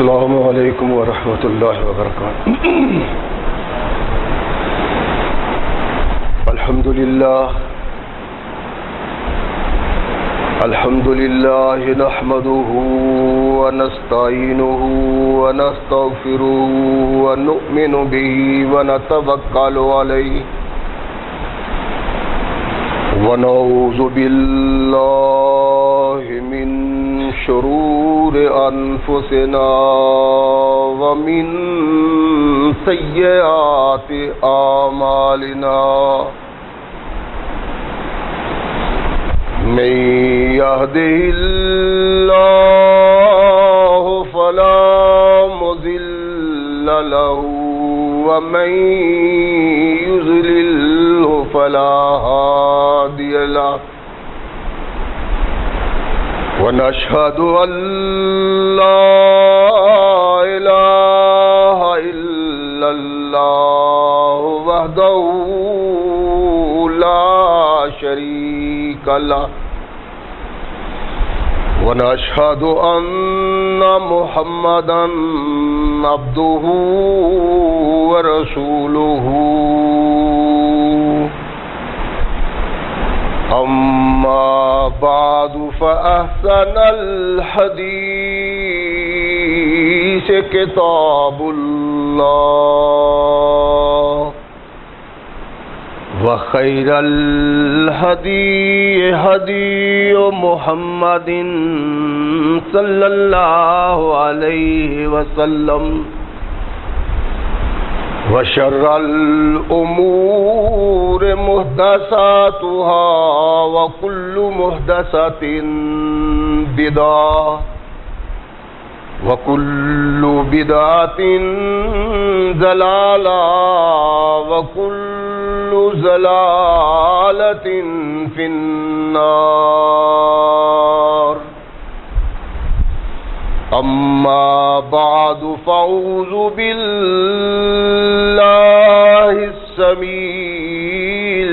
السلام علیکم ورحمۃ اللہ وبرکاتہ۔ الحمد للہ نحمده ونستعینه ونستغفره ونؤمن به ونتوکل علیہ ونعوذ باللہ من شرور انفسنا ومن سیئات اعمالنا، من يهده الله فلا مضل له ومن يضلل فلا هادي له، ونشهد أن لا إله إلا الله وحده لا شريك له، ونشهد أن محمدا عبده ورسوله، أما بعد فأحسن الحديث كتاب الله، وخير الهدي هدي محمد صلى الله عليه وسلم، وشر الأمور محدثاتها وكل محدثة بدعة وكل بدعة ضلالة وكل ضلالة في النار، أما بعد فأعوذ بالله السميع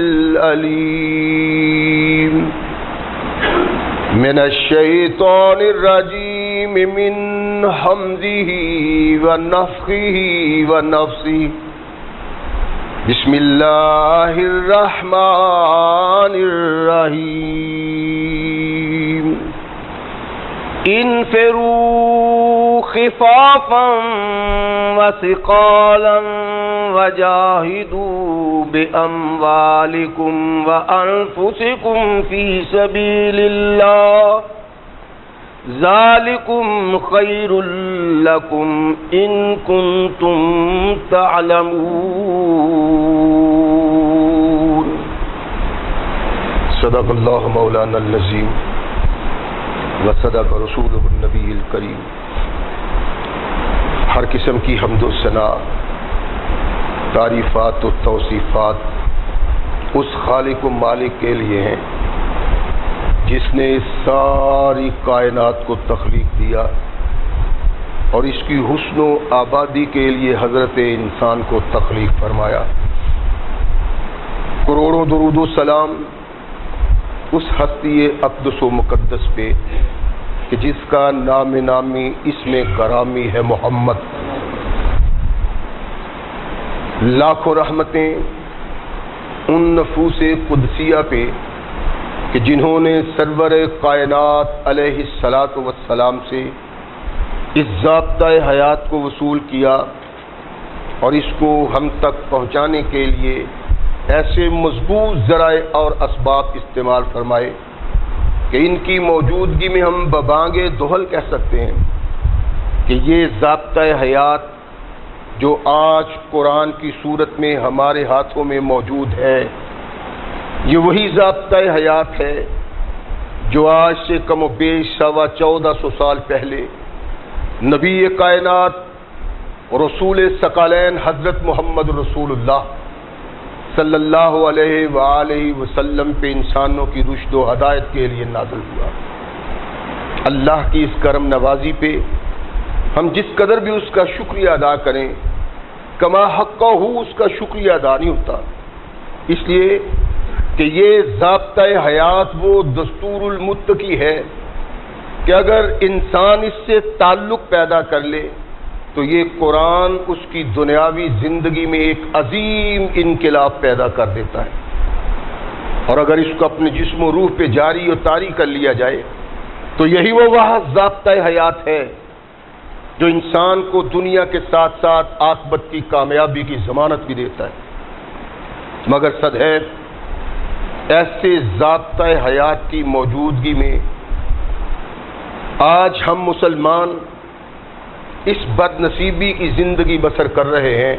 العليم من الشيطان الرجيم من حمزه ونفخه ونفسه، بسم الله الرحمن الرحيم، انفروا خفافا وثقالا وجاهدوا بأموالكم وأنفسكم في سبيل الله، ذلكم خير لكم إن كنتم تعلمون۔ صدق اللہ مولانا العظیم وصدق رسولہ النبی الکریم۔ ہر قسم کی حمد و ثنا، تعریفات و توصیفات اس خالق و مالک کے لیے ہیں جس نے ساری کائنات کو تخلیق دیا اور اس کی حسن و آبادی کے لیے حضرت انسان کو تخلیق فرمایا۔ کروڑوں درود و سلام اس ہستی اقدس و مقدس پہ کہ جس کا نام نامی اسم گرامی ہے محمد۔ لاکھوں رحمتیں ان نفوس قدسیہ پہ کہ جنہوں نے سرور کائنات علیہ الصلاۃ والسلام سے اس ضابطۂ حیات کو وصول کیا اور اس کو ہم تک پہنچانے کے لیے ایسے مضبوط ذرائع اور اسباب استعمال فرمائے کہ ان کی موجودگی میں ہم ببانگ دہل کہہ سکتے ہیں کہ یہ ضابطۂ حیات جو آج قرآن کی صورت میں ہمارے ہاتھوں میں موجود ہے، یہ وہی ضابطۂ حیات ہے جو آج سے کم و بیش 1450 سال پہلے نبی کائنات رسول ثقلین حضرت محمد رسول اللہ صلی اللہ علیہ وآلہ وسلم پہ انسانوں کی رشد و ہدایت کے لیے نازل ہوا۔ اللہ کی اس کرم نوازی پہ ہم جس قدر بھی اس کا شکریہ ادا کریں، کما حقہ اس کا شکریہ ادا نہیں ہوتا، اس لیے کہ یہ ضابطۂ حیات وہ دستور المتقی ہے کہ اگر انسان اس سے تعلق پیدا کر لے تو یہ قرآن اس کی دنیاوی زندگی میں ایک عظیم انقلاب پیدا کر دیتا ہے، اور اگر اس کو اپنے جسم و روح پہ جاری و طاری کر لیا جائے تو یہی وہ ضابطۂ حیات ہے جو انسان کو دنیا کے ساتھ ساتھ عاقبت کی کامیابی کی ضمانت بھی دیتا ہے۔ مگر صد ہے ایسے ضابطۂ حیات کی موجودگی میں آج ہم مسلمان اس بد نصیبی کی زندگی بسر کر رہے ہیں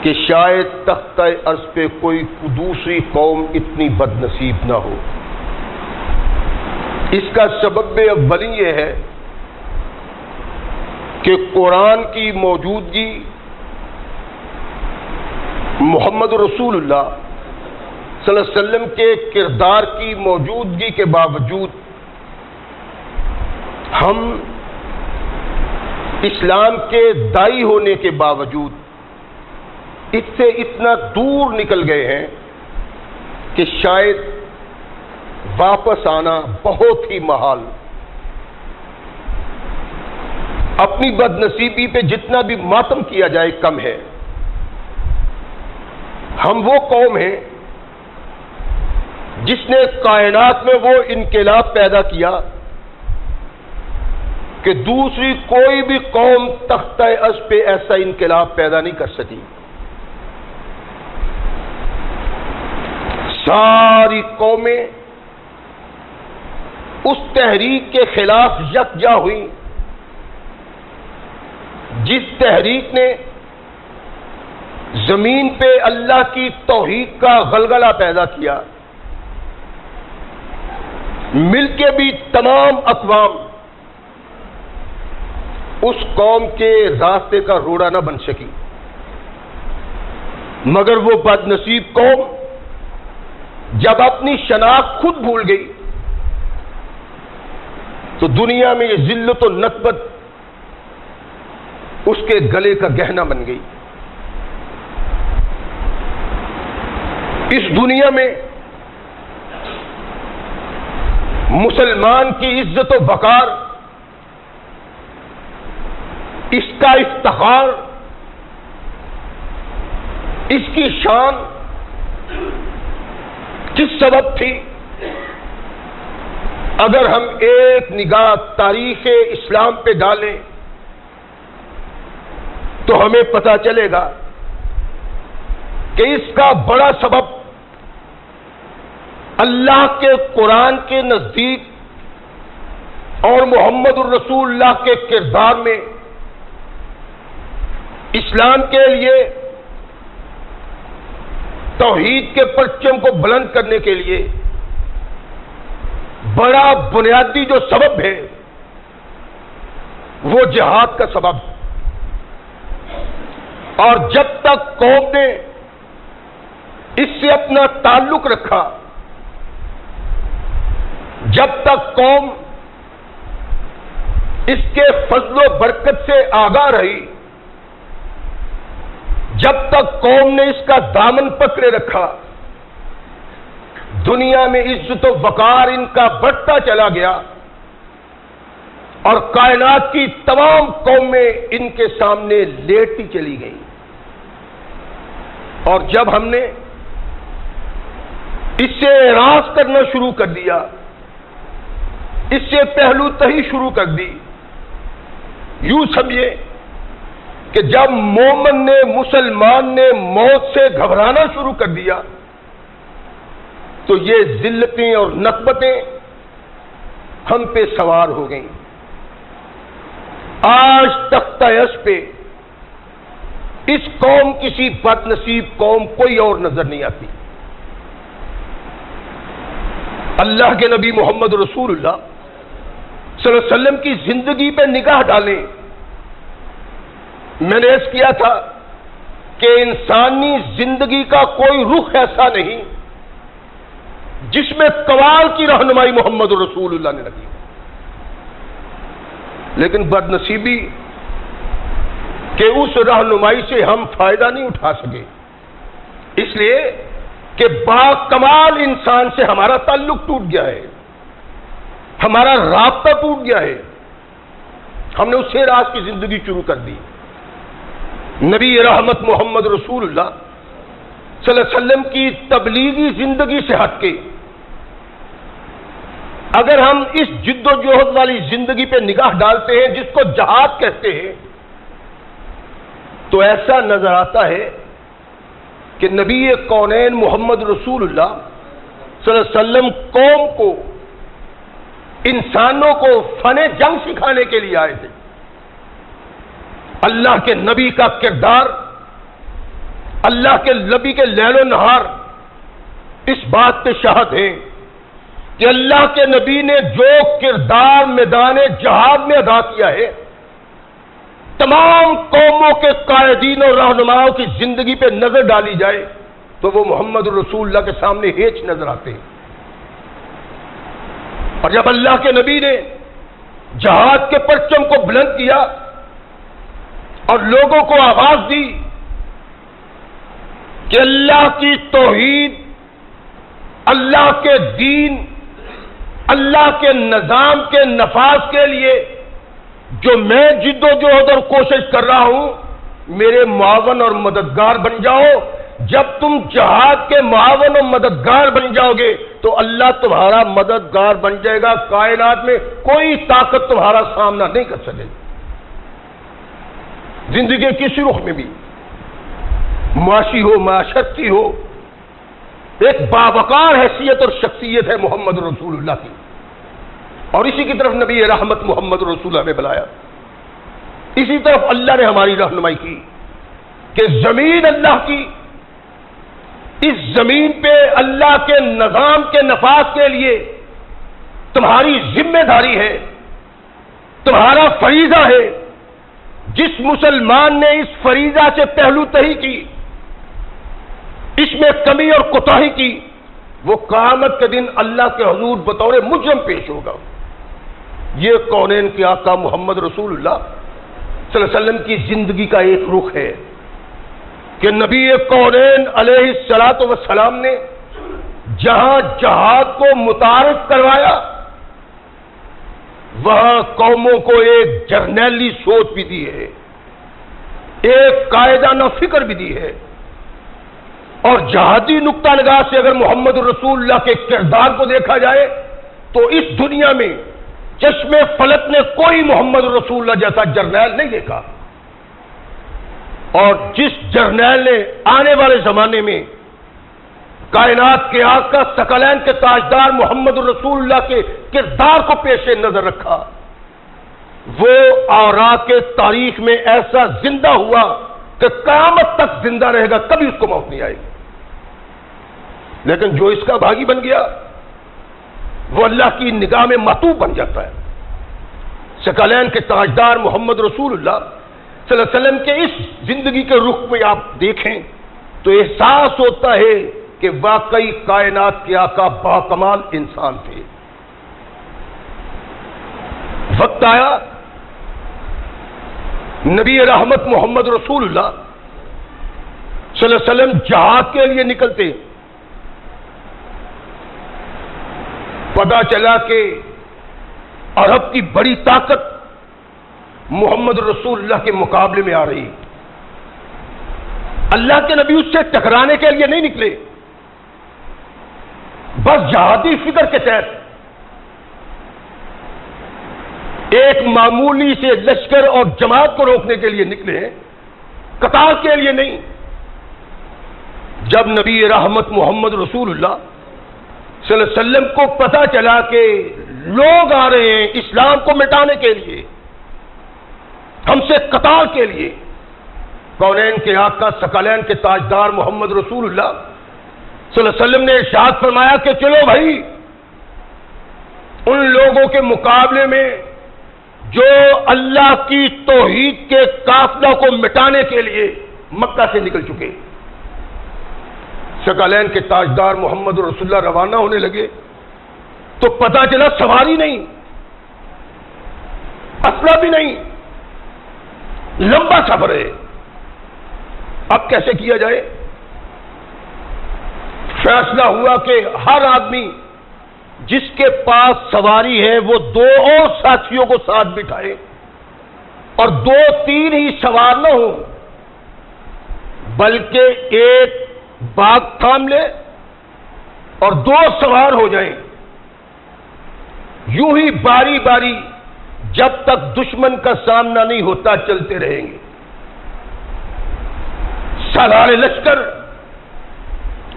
کہ شاید تختہ ارض پہ کوئی دوسری قوم اتنی بد نصیب نہ ہو۔ اس کا سبب اولی یہ ہے کہ قرآن کی موجودگی، محمد رسول اللہ صلی اللہ علیہ وسلم کے کردار کی موجودگی کے باوجود ہم اسلام کے داعی ہونے کے باوجود اس سے اتنا دور نکل گئے ہیں کہ شاید واپس آنا بہت ہی محال۔ اپنی بد نصیبی پہ جتنا بھی ماتم کیا جائے کم ہے۔ ہم وہ قوم ہیں جس نے کائنات میں وہ انقلاب پیدا کیا کہ دوسری کوئی بھی قوم تختہ ارض پہ ایسا انقلاب پیدا نہیں کر سکی۔ ساری قومیں اس تحریک کے خلاف یکجا ہوئی جس تحریک نے زمین پہ اللہ کی توحید کا غلغلہ پیدا کیا۔ مل کے بھی تمام اقوام اس قوم کے راستے کا روڑا نہ بن سکی، مگر وہ بد نصیب قوم جب اپنی شناخت خود بھول گئی تو دنیا میں یہ ذلت و نکبت اس کے گلے کا گہنا بن گئی۔ اس دنیا میں مسلمان کی عزت و وقار، اس کا افتخار، اس کی شان کس سبب تھی؟ اگر ہم ایک نگاہ تاریخ اسلام پہ ڈالیں تو ہمیں پتہ چلے گا کہ اس کا بڑا سبب اللہ کے قرآن کے نزدیک اور محمد الرسول اللہ کے کردار میں اسلام کے لیے توحید کے پرچم کو بلند کرنے کے لیے بڑا بنیادی جو سبب ہے وہ جہاد کا سبب۔ اور جب تک قوم نے اس سے اپنا تعلق رکھا، جب تک قوم اس کے فضل و برکت سے آگاہ رہی، جب تک قوم نے اس کا دامن پکڑے رکھا، دنیا میں عزت و وقار ان کا بڑھتا چلا گیا اور کائنات کی تمام قومیں ان کے سامنے لیٹتی چلی گئیں۔ اور جب ہم نے اس سے اعراض کرنا شروع کر دیا، اس سے پہلو تہی شروع کر دی، یوں سمجھے کہ جب مومن نے، مسلمان نے موت سے گھبرانا شروع کر دیا تو یہ ذلتیں اور نکبتیں ہم پہ سوار ہو گئیں۔ آج تختہ عرش پہ اس قوم کسی بد نصیب قوم کوئی اور نظر نہیں آتی۔ اللہ کے نبی محمد رسول اللہ صلی اللہ علیہ وسلم کی زندگی پہ نگاہ ڈالیں۔ میں نے عرض کیا تھا کہ انسانی زندگی کا کوئی رخ ایسا نہیں جس میں قوال کی رہنمائی محمد رسول اللہ نے رکھی، لیکن بد نصیبی کہ اس رہنمائی سے ہم فائدہ نہیں اٹھا سکے، اس لیے کہ با کمال انسان سے ہمارا تعلق ٹوٹ گیا ہے۔ ہمارا رابطہ ٹوٹ گیا ہے، ہم نے اس سے راز کی زندگی شروع کر دی۔ نبی رحمت محمد رسول اللہ صلی اللہ علیہ وسلم کی تبلیغی زندگی سے ہٹ کے اگر ہم اس جد و جہد والی زندگی پہ نگاہ ڈالتے ہیں جس کو جہاد کہتے ہیں، تو ایسا نظر آتا ہے کہ نبی کونین محمد رسول اللہ صلی اللہ علیہ وسلم قوم کو، انسانوں کو فن جنگ سکھانے کے لیے آئے تھے۔ اللہ کے نبی کا کردار، اللہ کے نبی کے لیل و نہار اس بات پہ شاہد ہیں کہ اللہ کے نبی نے جو کردار میدان جہاد میں ادا کیا ہے، تمام قوموں کے قائدین اور رہنماؤں کی زندگی پہ نظر ڈالی جائے تو وہ محمد رسول اللہ کے سامنے ہیچ نظر آتے ہیں۔ اور جب اللہ کے نبی نے جہاد کے پرچم کو بلند کیا اور لوگوں کو آواز دی کہ اللہ کی توحید، اللہ کے دین، اللہ کے نظام کے نفاذ کے لیے جو میں جد و جہد اور کوشش کر رہا ہوں، میرے معاون اور مددگار بن جاؤ۔ جب تم جہاد کے معاون اور مددگار بن جاؤ گے تو اللہ تمہارا مددگار بن جائے گا، کائنات میں کوئی طاقت تمہارا سامنا نہیں کر سکے گی۔ زندگی کے کسی رخ میں بھی، معاشی ہو، معاشرتی ہو، ایک باوقار حیثیت اور شخصیت ہے محمد رسول اللہ کی، اور اسی کی طرف نبی رحمت محمد رسول اللہ نے بلایا، اسی طرف اللہ نے ہماری رہنمائی کی کہ زمین اللہ کی، اس زمین پہ اللہ کے نظام کے نفاذ کے لیے تمہاری ذمہ داری ہے، تمہارا فریضہ ہے۔ جس مسلمان نے اس فریضہ سے پہلو تہی کی، اس میں کمی اور کوتاہی کی، وہ قیامت کے دن اللہ کے حضور بطور مجرم پیش ہوگا۔ یہ کونین کے آقا محمد رسول اللہ صلی اللہ علیہ وسلم کی زندگی کا ایک رخ ہے کہ نبی کونین علیہ الصلوۃ والسلام نے جہاں جہاد کو متعارف کروایا، وہاں قوموں کو ایک جرنیلی سوچ بھی دی ہے، ایک قائدانہ فکر بھی دی ہے، اور جہادی نقطہ نگاہ سے اگر محمد رسول اللہ کے کردار کو دیکھا جائے تو اس دنیا میں چشم فلک نے کوئی محمد رسول اللہ جیسا جرنیل نہیں دیکھا، اور جس جرنیل نے آنے والے زمانے میں کائنات کے آقا ثقلین کے تاجدار محمد رسول اللہ کے کردار کو پیش نظر رکھا، وہ اوراق تاریخ میں ایسا زندہ ہوا کہ قیامت تک زندہ رہے گا، کبھی اس کو موت نہیں آئے گی۔ لیکن جو اس کا بھاگی بن گیا وہ اللہ کی نگاہ میں معطوف بن جاتا ہے۔ ثقلین کے تاجدار محمد رسول اللہ صلی اللہ علیہ وسلم کے اس زندگی کے رخ میں آپ دیکھیں تو احساس ہوتا ہے کہ واقعی کائنات کے آقا باکمال انسان تھے۔ وقت آیا، نبی رحمت محمد رسول اللہ صلی اللہ علیہ وسلم جہاد کے لیے نکلتے، پتہ چلا کہ عرب کی بڑی طاقت محمد رسول اللہ کے مقابلے میں آ رہی۔ اللہ کے نبی اس سے ٹکرانے کے لیے نہیں نکلے، بس جہادی فکر کے تحت ایک معمولی سے لشکر اور جماعت کو روکنے کے لیے نکلے ہیں، قتال کے لیے نہیں۔ جب نبی رحمت محمد رسول اللہ صلی اللہ علیہ وسلم کو پتہ چلا کہ لوگ آ رہے ہیں اسلام کو مٹانے کے لیے، ہم سے قتال کے لیے، کونین کے آقا ثقلین کے تاجدار محمد رسول اللہ صلی اللہ علیہ وسلم نے ارشاد فرمایا کہ چلو بھائی، ان لوگوں کے مقابلے میں جو اللہ کی توحید کے قافلہ کو مٹانے کے لیے مکہ سے نکل چکے۔ ثقلین کے تاجدار محمد رسول اللہ روانہ ہونے لگے تو پتہ چلا سواری نہیں، اسلحہ بھی نہیں، لمبا سفر ہے، اب کیسے کیا جائے؟ فیصلہ ہوا کہ ہر آدمی جس کے پاس سواری ہے وہ 2 اور ساتھیوں کو ساتھ بٹھائے اور 2-3 ہی سوار نہ ہو، بلکہ ایک باغ تھام لے اور 2 سوار ہو جائیں، یوں ہی باری باری جب تک دشمن کا سامنا نہیں ہوتا چلتے رہیں گے۔ سالار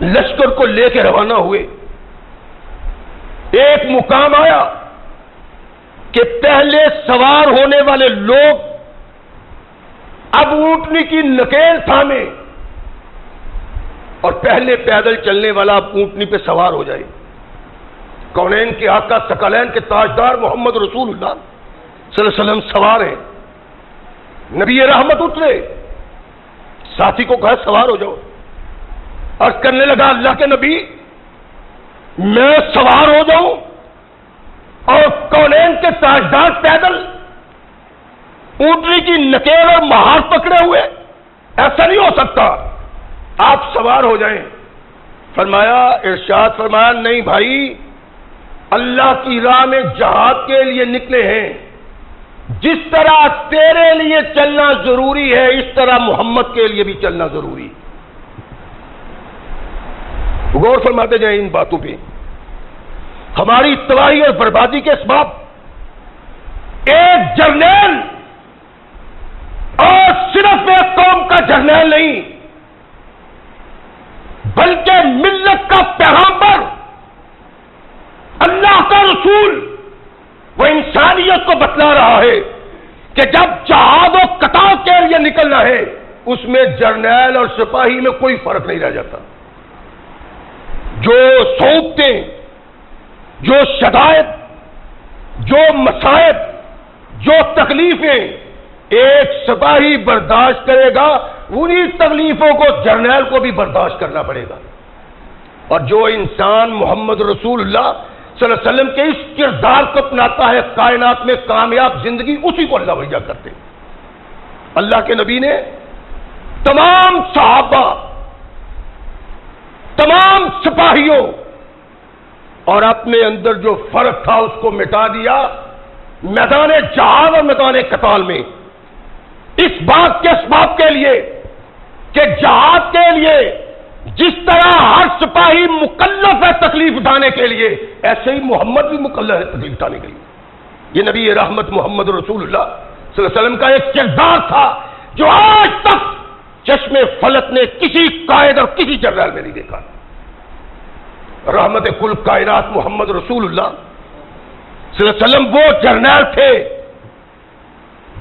لشکر کو لے کے روانہ ہوئے۔ ایک مقام آیا کہ پہلے سوار ہونے والے لوگ اب اونٹنی کی نکیل تھامے اور پہلے پیدل چلنے والا اب اونٹنی پہ سوار ہو جائے۔ کونین کے آقا ثقلین کے تاجدار محمد رسول اللہ صلی اللہ علیہ وسلم سوار ہیں۔ نبی رحمت اترے، ساتھی کو کہا سوار ہو جاؤ، اور کرنے لگا اللہ کے نبی میں سوار ہو جاؤں اور کونین کے تاجدار پیدل اونٹنی کی نکیل اور مہار پکڑے ہوئے، ایسا نہیں ہو سکتا، آپ سوار ہو جائیں۔ فرمایا، ارشاد فرمایا نہیں بھائی، اللہ کی راہ میں جہاد کے لیے نکلے ہیں، جس طرح تیرے لیے چلنا ضروری ہے اس طرح محمد کے لیے بھی چلنا ضروری ہے۔ غور فرماتے جائیں ان باتوں پہ۔ ہماری تباہی اور بربادی کے اسباب ایک جرنیل، اور صرف ایک قوم کا جرنیل نہیں بلکہ ملت کا پیغمبر، اللہ کا رسول، وہ انسانیت کو بتلا رہا ہے کہ جب جہاد و قتال کے لیے نکلنا ہے اس میں جرنیل اور سپاہی میں کوئی فرق نہیں رہ جاتا۔ جو صعوبتیں، جو شدائد، جو مصائب، جو تکلیفیں ایک سپاہی برداشت کرے گا، انہی تکلیفوں کو جرنیل کو بھی برداشت کرنا پڑے گا۔ اور جو انسان محمد رسول اللہ صلی اللہ علیہ وسلم کے اس کردار کو اپناتا ہے کائنات میں کامیاب زندگی، اسی کو اللہ وجہ کرتے ہیں۔ اللہ کے نبی نے تمام صحابہ، تمام سپاہیوں اور اپنے اندر جو فرق تھا اس کو مٹا دیا میدان جہاد اور میدان قتال میں، اس بات کے اسباب کے لیے کہ جہاد کے لیے جس طرح ہر سپاہی مکلف ہے تکلیف اٹھانے کے لیے، ایسے ہی محمد بھی مکلف ہے تکلیف اٹھانے کے لیے۔ یہ نبی رحمت محمد رسول اللہ صلی اللہ علیہ وسلم کا ایک کردار تھا جو آج تک چشم فلک نے کسی قائد اور کسی جنرل میں نہیں دیکھا۔ رحمت کل کائنات محمد رسول اللہ صلی اللہ علیہ وسلم وہ جرنیل تھے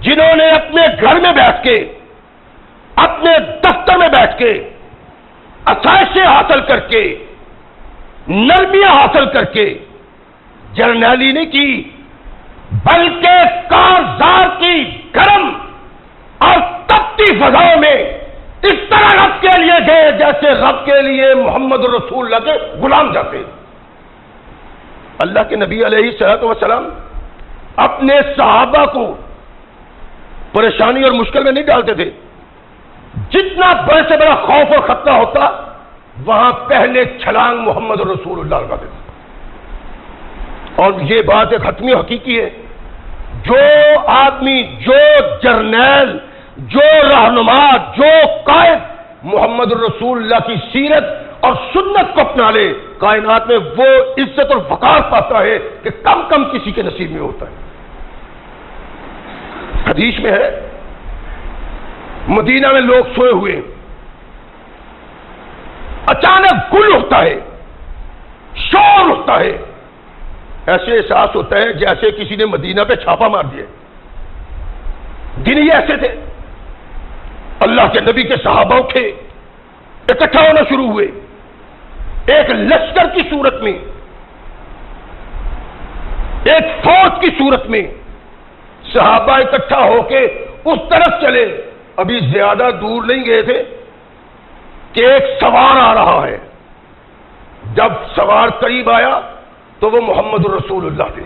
جنہوں نے اپنے گھر میں بیٹھ کے، اپنے دفتر میں بیٹھ کے آسائشیں حاصل کر کے، نرمیاں حاصل کر کے جرنیلی نہیں کی، بلکہ کارزار کی گرم اور تپتی فضاؤں میں اس طرح رب کے لیے گئے جیسے رب کے لیے محمد رسول اللہ کے غلام جاتے۔ اللہ کے نبی علیہ الصلوۃ والسلام اپنے صحابہ کو پریشانی اور مشکل میں نہیں ڈالتے تھے۔ جتنا بڑے سے بڑا خوف اور خطرہ ہوتا وہاں پہلے چھلانگ محمد رسول اللہ لگاتے تھے۔ اور یہ بات ایک حتمی حقیقی ہے، جو آدمی، جو جرنیل، جو رہنما، جو قائد محمد رسول اللہ کی سیرت اور سنت کو اپنا لے، کائنات میں وہ عزت اور وقار پاتا ہے کہ کم کم کسی کے نصیب میں ہوتا ہے۔ حدیث میں ہے، مدینہ میں لوگ سوئے ہوئے، اچانک گل ہوتا ہے، شور ہوتا ہے، ایسے احساس ہوتا ہے جیسے کسی نے مدینہ پہ چھاپا مار دیا۔ دن ہی ایسے تھے، اللہ کے نبی کے صحابہ اٹھے، اکٹھا ہونا شروع ہوئے، ایک لشکر کی صورت میں، ایک فوج کی صورت میں صحابہ اکٹھا ہو کے اس طرف چلے۔ ابھی زیادہ دور نہیں گئے تھے کہ ایک سوار آ رہا ہے۔ جب سوار قریب آیا تو وہ محمد رسول اللہ تھے۔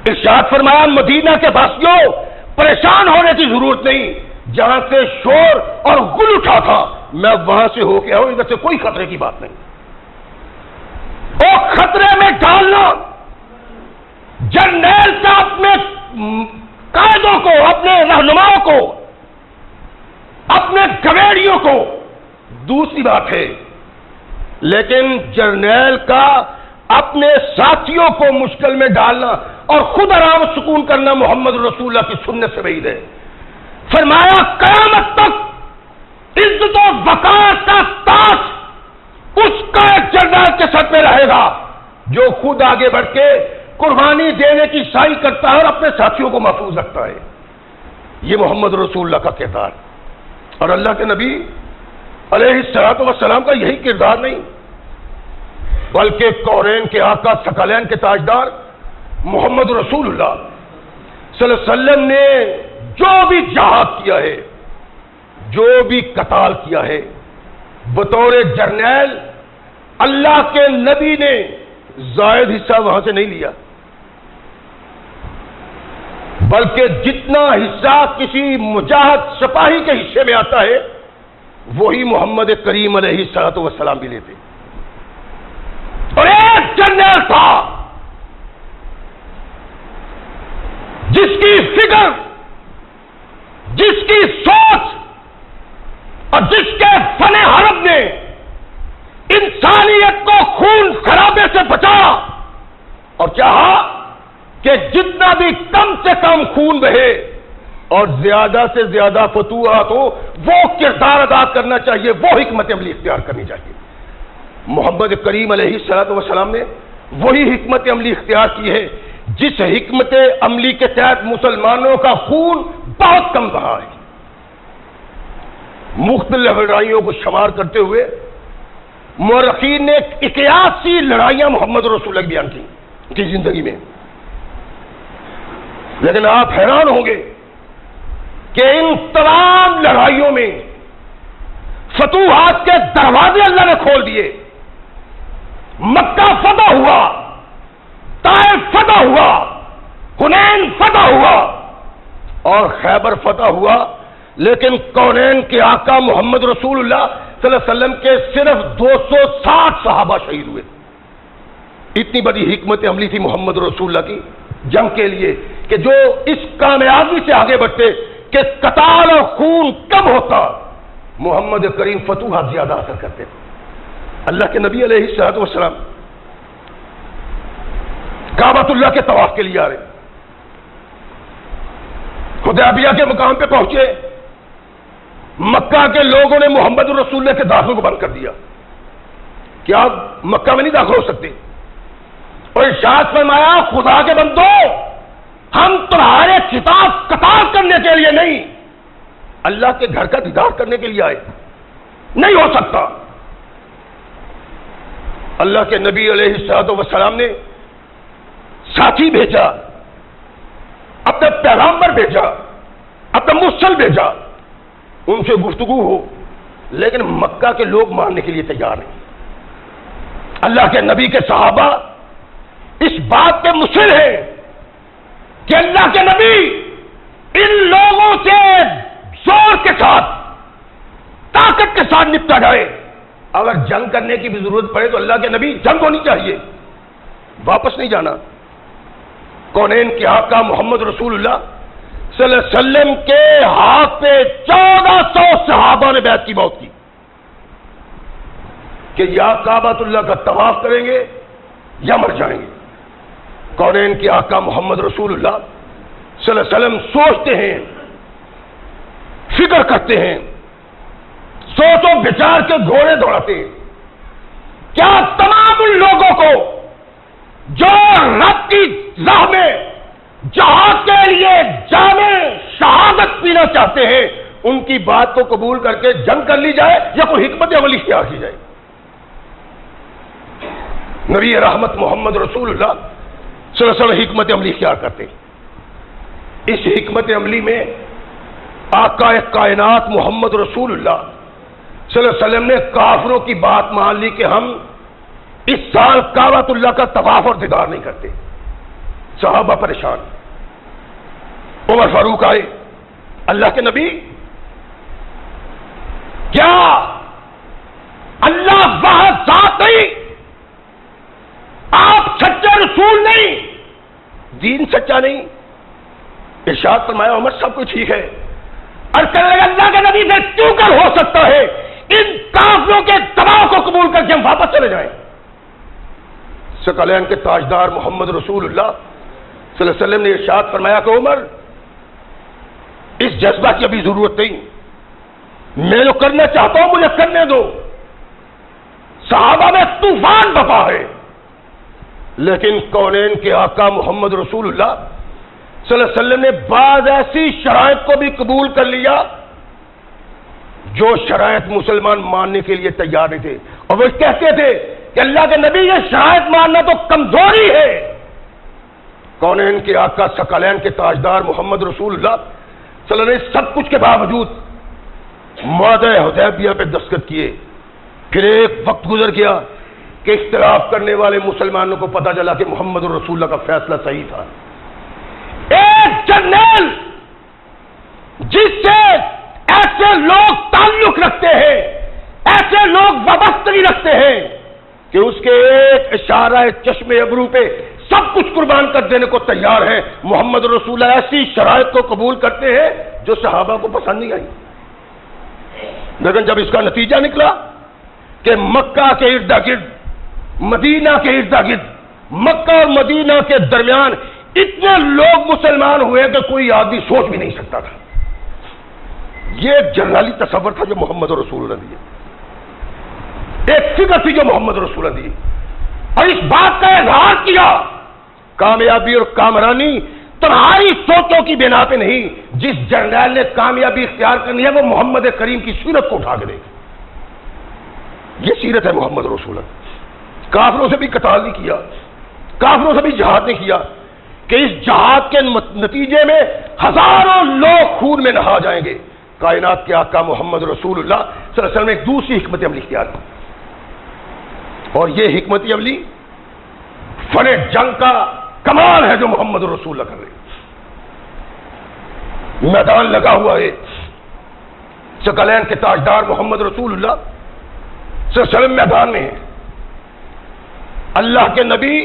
ارشاد فرمایا، مدینہ کے باسیوں پریشان ہونے کی ضرورت نہیں، جہاں سے شور اور گل اٹھا تھا میں وہاں سے ہو کے آؤں، ادھر سے کوئی خطرے کی بات نہیں۔ اور خطرے خطرے میں ڈالنا، جرنیل کا اپنے قائدوں کو، اپنے رہنماؤں کو، اپنے گویڑیوں کو دوسری بات ہے، لیکن جرنیل کا اپنے ساتھیوں کو مشکل میں ڈالنا اور خود آرام و سکون کرنا محمد رسول اللہ کی سنت سے بعید ہے۔ فرمایا قیامت تک عزت و وقار کا تاج اس کا ایک جرنیل کے سر پہ رہے گا جو خود آگے بڑھ کے قربانی دینے کی سعی کرتا ہے اور اپنے ساتھیوں کو محفوظ رکھتا ہے۔ یہ محمد رسول اللہ کا کردار، اور اللہ کے نبی علیہ الصلوۃ والسلام کا یہی کردار نہیں بلکہ کونین کے آقا ثقلین کے تاجدار محمد رسول اللہ صلی اللہ علیہ وسلم نے جو بھی جہاد کیا ہے، جو بھی قتال کیا ہے، بطور جرنیل اللہ کے نبی نے زائد حصہ وہاں سے نہیں لیا، بلکہ جتنا حصہ کسی مجاہد سپاہی کے حصے میں آتا ہے وہی محمد کریم علیہ الصلوۃ والسلام بھی لیتے۔ اور ایک جرنیل تھا جس کی فکر، جس کی سوچ اور جس کے فن حرب نے انسانیت کو خون خرابے سے بچایا اور چاہا کہ جتنا بھی کم سے کم خون بہے اور زیادہ سے زیادہ فتوحات ہو، وہ کردار ادا کرنا چاہیے، وہ حکمت عملی اختیار کرنی چاہیے۔ محمد کریم علیہ الصلوۃ والسلام نے وہی حکمت عملی اختیار کی ہے جس حکمت عملی کے تحت مسلمانوں کا خون بہت کم رہا ہے۔ مختلف لڑائیوں کو شمار کرتے ہوئے مورخین نے 81 لڑائیاں محمد رسول اللہ بیان کی ان کی زندگی میں، لیکن آپ حیران ہوں گے کہ ان تمام لڑائیوں میں فتوحات کے دروازے اللہ نے کھول دیے۔ مکہ فتح ہوا، طائف فتح ہوا، حنین فتح ہوا اور خیبر فتح ہوا، لیکن کونین کے آقا محمد رسول اللہ صلی اللہ علیہ وسلم کے صرف 260 صحابہ شہید ہوئے۔ اتنی بڑی حکمت عملی تھی محمد رسول اللہ کی جنگ کے لیے کہ جو اس کامیابی سے آگے بڑھتے کہ قتال اور خون کم ہوتا، محمد کریم فتوحات زیادہ حاصل کرتے تھے۔ اللہ کے نبی علیہ الصلوۃ والسلام کعبۃ اللہ کے طواف کے لیے آ رہے، حدیبیہ کے مقام پہ پہنچے، مکہ کے لوگوں نے محمد رسول اللہ کے داخلے کو بند کر دیا کہ آپ مکہ میں نہیں داخل ہو سکتے، اور ارشاد فرمایا خدا کے بندو، ہم تمہارے خطاب قتال کرنے کے لیے نہیں، اللہ کے گھر کا دیدار کرنے کے لیے آئے، نہیں ہو سکتا۔ اللہ کے نبی علیہ الصلوۃ والسلام نے ساتھی بھیجا، اپنے پیغمبر بھیجا، اپنا مرسل بھیجا، ان سے گفتگو ہو، لیکن مکہ کے لوگ ماننے کے لیے تیار نہیں۔ اللہ کے نبی کے صحابہ اس بات پہ مصر ہیں کہ اللہ کے نبی ان لوگوں سے زور کے ساتھ، طاقت کے ساتھ نپٹا جائے، اگر جنگ کرنے کی بھی ضرورت پڑے تو اللہ کے نبی جنگ ہونی چاہیے، واپس نہیں جانا۔ کونین کے آقا محمد رسول اللہ صلی اللہ علیہ وسلم کے ہاتھ پہ 1400 صحابہ نے بیعت کی موت کی کہ یا کعبۃ اللہ کا طواف کریں گے یا مر جائیں گے۔ کونین کے آقا محمد رسول اللہ صلی اللہ علیہ وسلم سوچتے ہیں، فکر کرتے ہیں، سوچ و بچار کے گھوڑے دوڑاتے ہیں، کیا تمام ان لوگوں کو جو رب کی راہ میں جہاد کے لیے جامع شہادت پینا چاہتے ہیں ان کی بات کو قبول کر کے جنگ کر لی جائے یا کوئی حکمت عملی اختیار کی جائے؟ نبی رحمت محمد رسول اللہ صلی اللہ علیہ وسلم حکمت عملی اختیار کرتے ہیں۔ اس حکمت عملی میں آقا کائنات محمد رسول اللہ صلی اللہ علیہ وسلم نے کافروں کی بات مان لی کہ ہم اس سال کعبۃ اللہ کا طواف اور دیدار نہیں کرتے۔ صحابہ پریشان، عمر فاروق آئے، اللہ کے نبی کیا اللہ واحد ذات نہیں؟ آپ نہیں، دین سچا نہیں۔ ارشاد فرمایا عمر سب کچھ ٹھیک ہے، اور کہنے لگا اللہ کے نبی سے کیوں کر ہو سکتا ہے ان کافروں کے دباؤ کو قبول کر کے ہم واپس چلے جائیں؟ ثقلین کے تاجدار محمد رسول اللہ صلی اللہ علیہ وسلم نے ارشاد فرمایا کہ عمر اس جذبہ کی ابھی ضرورت نہیں، میں جو کرنا چاہتا ہوں مجھے کرنے دو۔ صحابہ میں طوفان بپا ہے، لیکن کونین کے آقا محمد رسول اللہ صلی اللہ علیہ وسلم نے بعض ایسی شرائط کو بھی قبول کر لیا جو شرائط مسلمان ماننے کے لیے تیار نہیں تھے، اور وہ کہتے تھے کہ اللہ کے نبی یہ شرائط ماننا تو کمزوری ہے۔ کونین کے آقا ثقلین کے تاجدار محمد رسول اللہ صلی اللہ علیہ وسلم نے سب کچھ کے باوجود معاہدہ حدیبیہ پہ دستخط کیے۔ پھر ایک وقت گزر گیا کہ اختلاف کرنے والے مسلمانوں کو پتا چلا کہ محمد رسول اللہ کا فیصلہ صحیح تھا۔ ایک جنرل جس سے ایسے لوگ تعلق رکھتے ہیں، ایسے لوگ وابستگی رکھتے ہیں کہ اس کے ایک اشارہ چشم ابرو پہ سب کچھ قربان کر دینے کو تیار ہیں، محمد رسول اللہ ایسی شرائط کو قبول کرتے ہیں جو صحابہ کو پسند نہیں آئی۔ لیکن جب اس کا نتیجہ نکلا کہ مکہ کے ارد گرد، مدینہ کے ارد گرد، مکہ اور مدینہ کے درمیان اتنے لوگ مسلمان ہوئے کہ کوئی آدمی سوچ بھی نہیں سکتا تھا، یہ ایک جنرالی تصور تھا جو محمد رسول اللہ دیے، ایک فکر تھی جو محمد رسول اللہ دی، اور اس بات کا اظہار کیا کامیابی اور کامرانی تمہاری سوچوں کی بنا پہ نہیں، جس جنرل نے کامیابی اختیار کرنی ہے وہ محمد کریم کی سیرت کو اٹھا کے دے گا، یہ سیرت ہے محمد رسول اللہ۔ کافروں سے بھی قتال نہیں کیا، کافروں سے بھی جہاد نہیں کیا کہ اس جہاد کے نتیجے میں ہزاروں لوگ خون میں نہا جائیں گے۔ کائنات کے آقا محمد رسول اللہ صلی اللہ علیہ وسلم نے ایک دوسری حکمت عملی اختیار کی، اور یہ حکمت عملی فن جنگ کا کمال ہے جو محمد رسول اللہ کر رہے ہیں۔ میدان لگا ہوا ہے، ثقلین کے تاجدار محمد رسول اللہ صلی اللہ علیہ وسلم میدان میں ہیں، اللہ کے نبی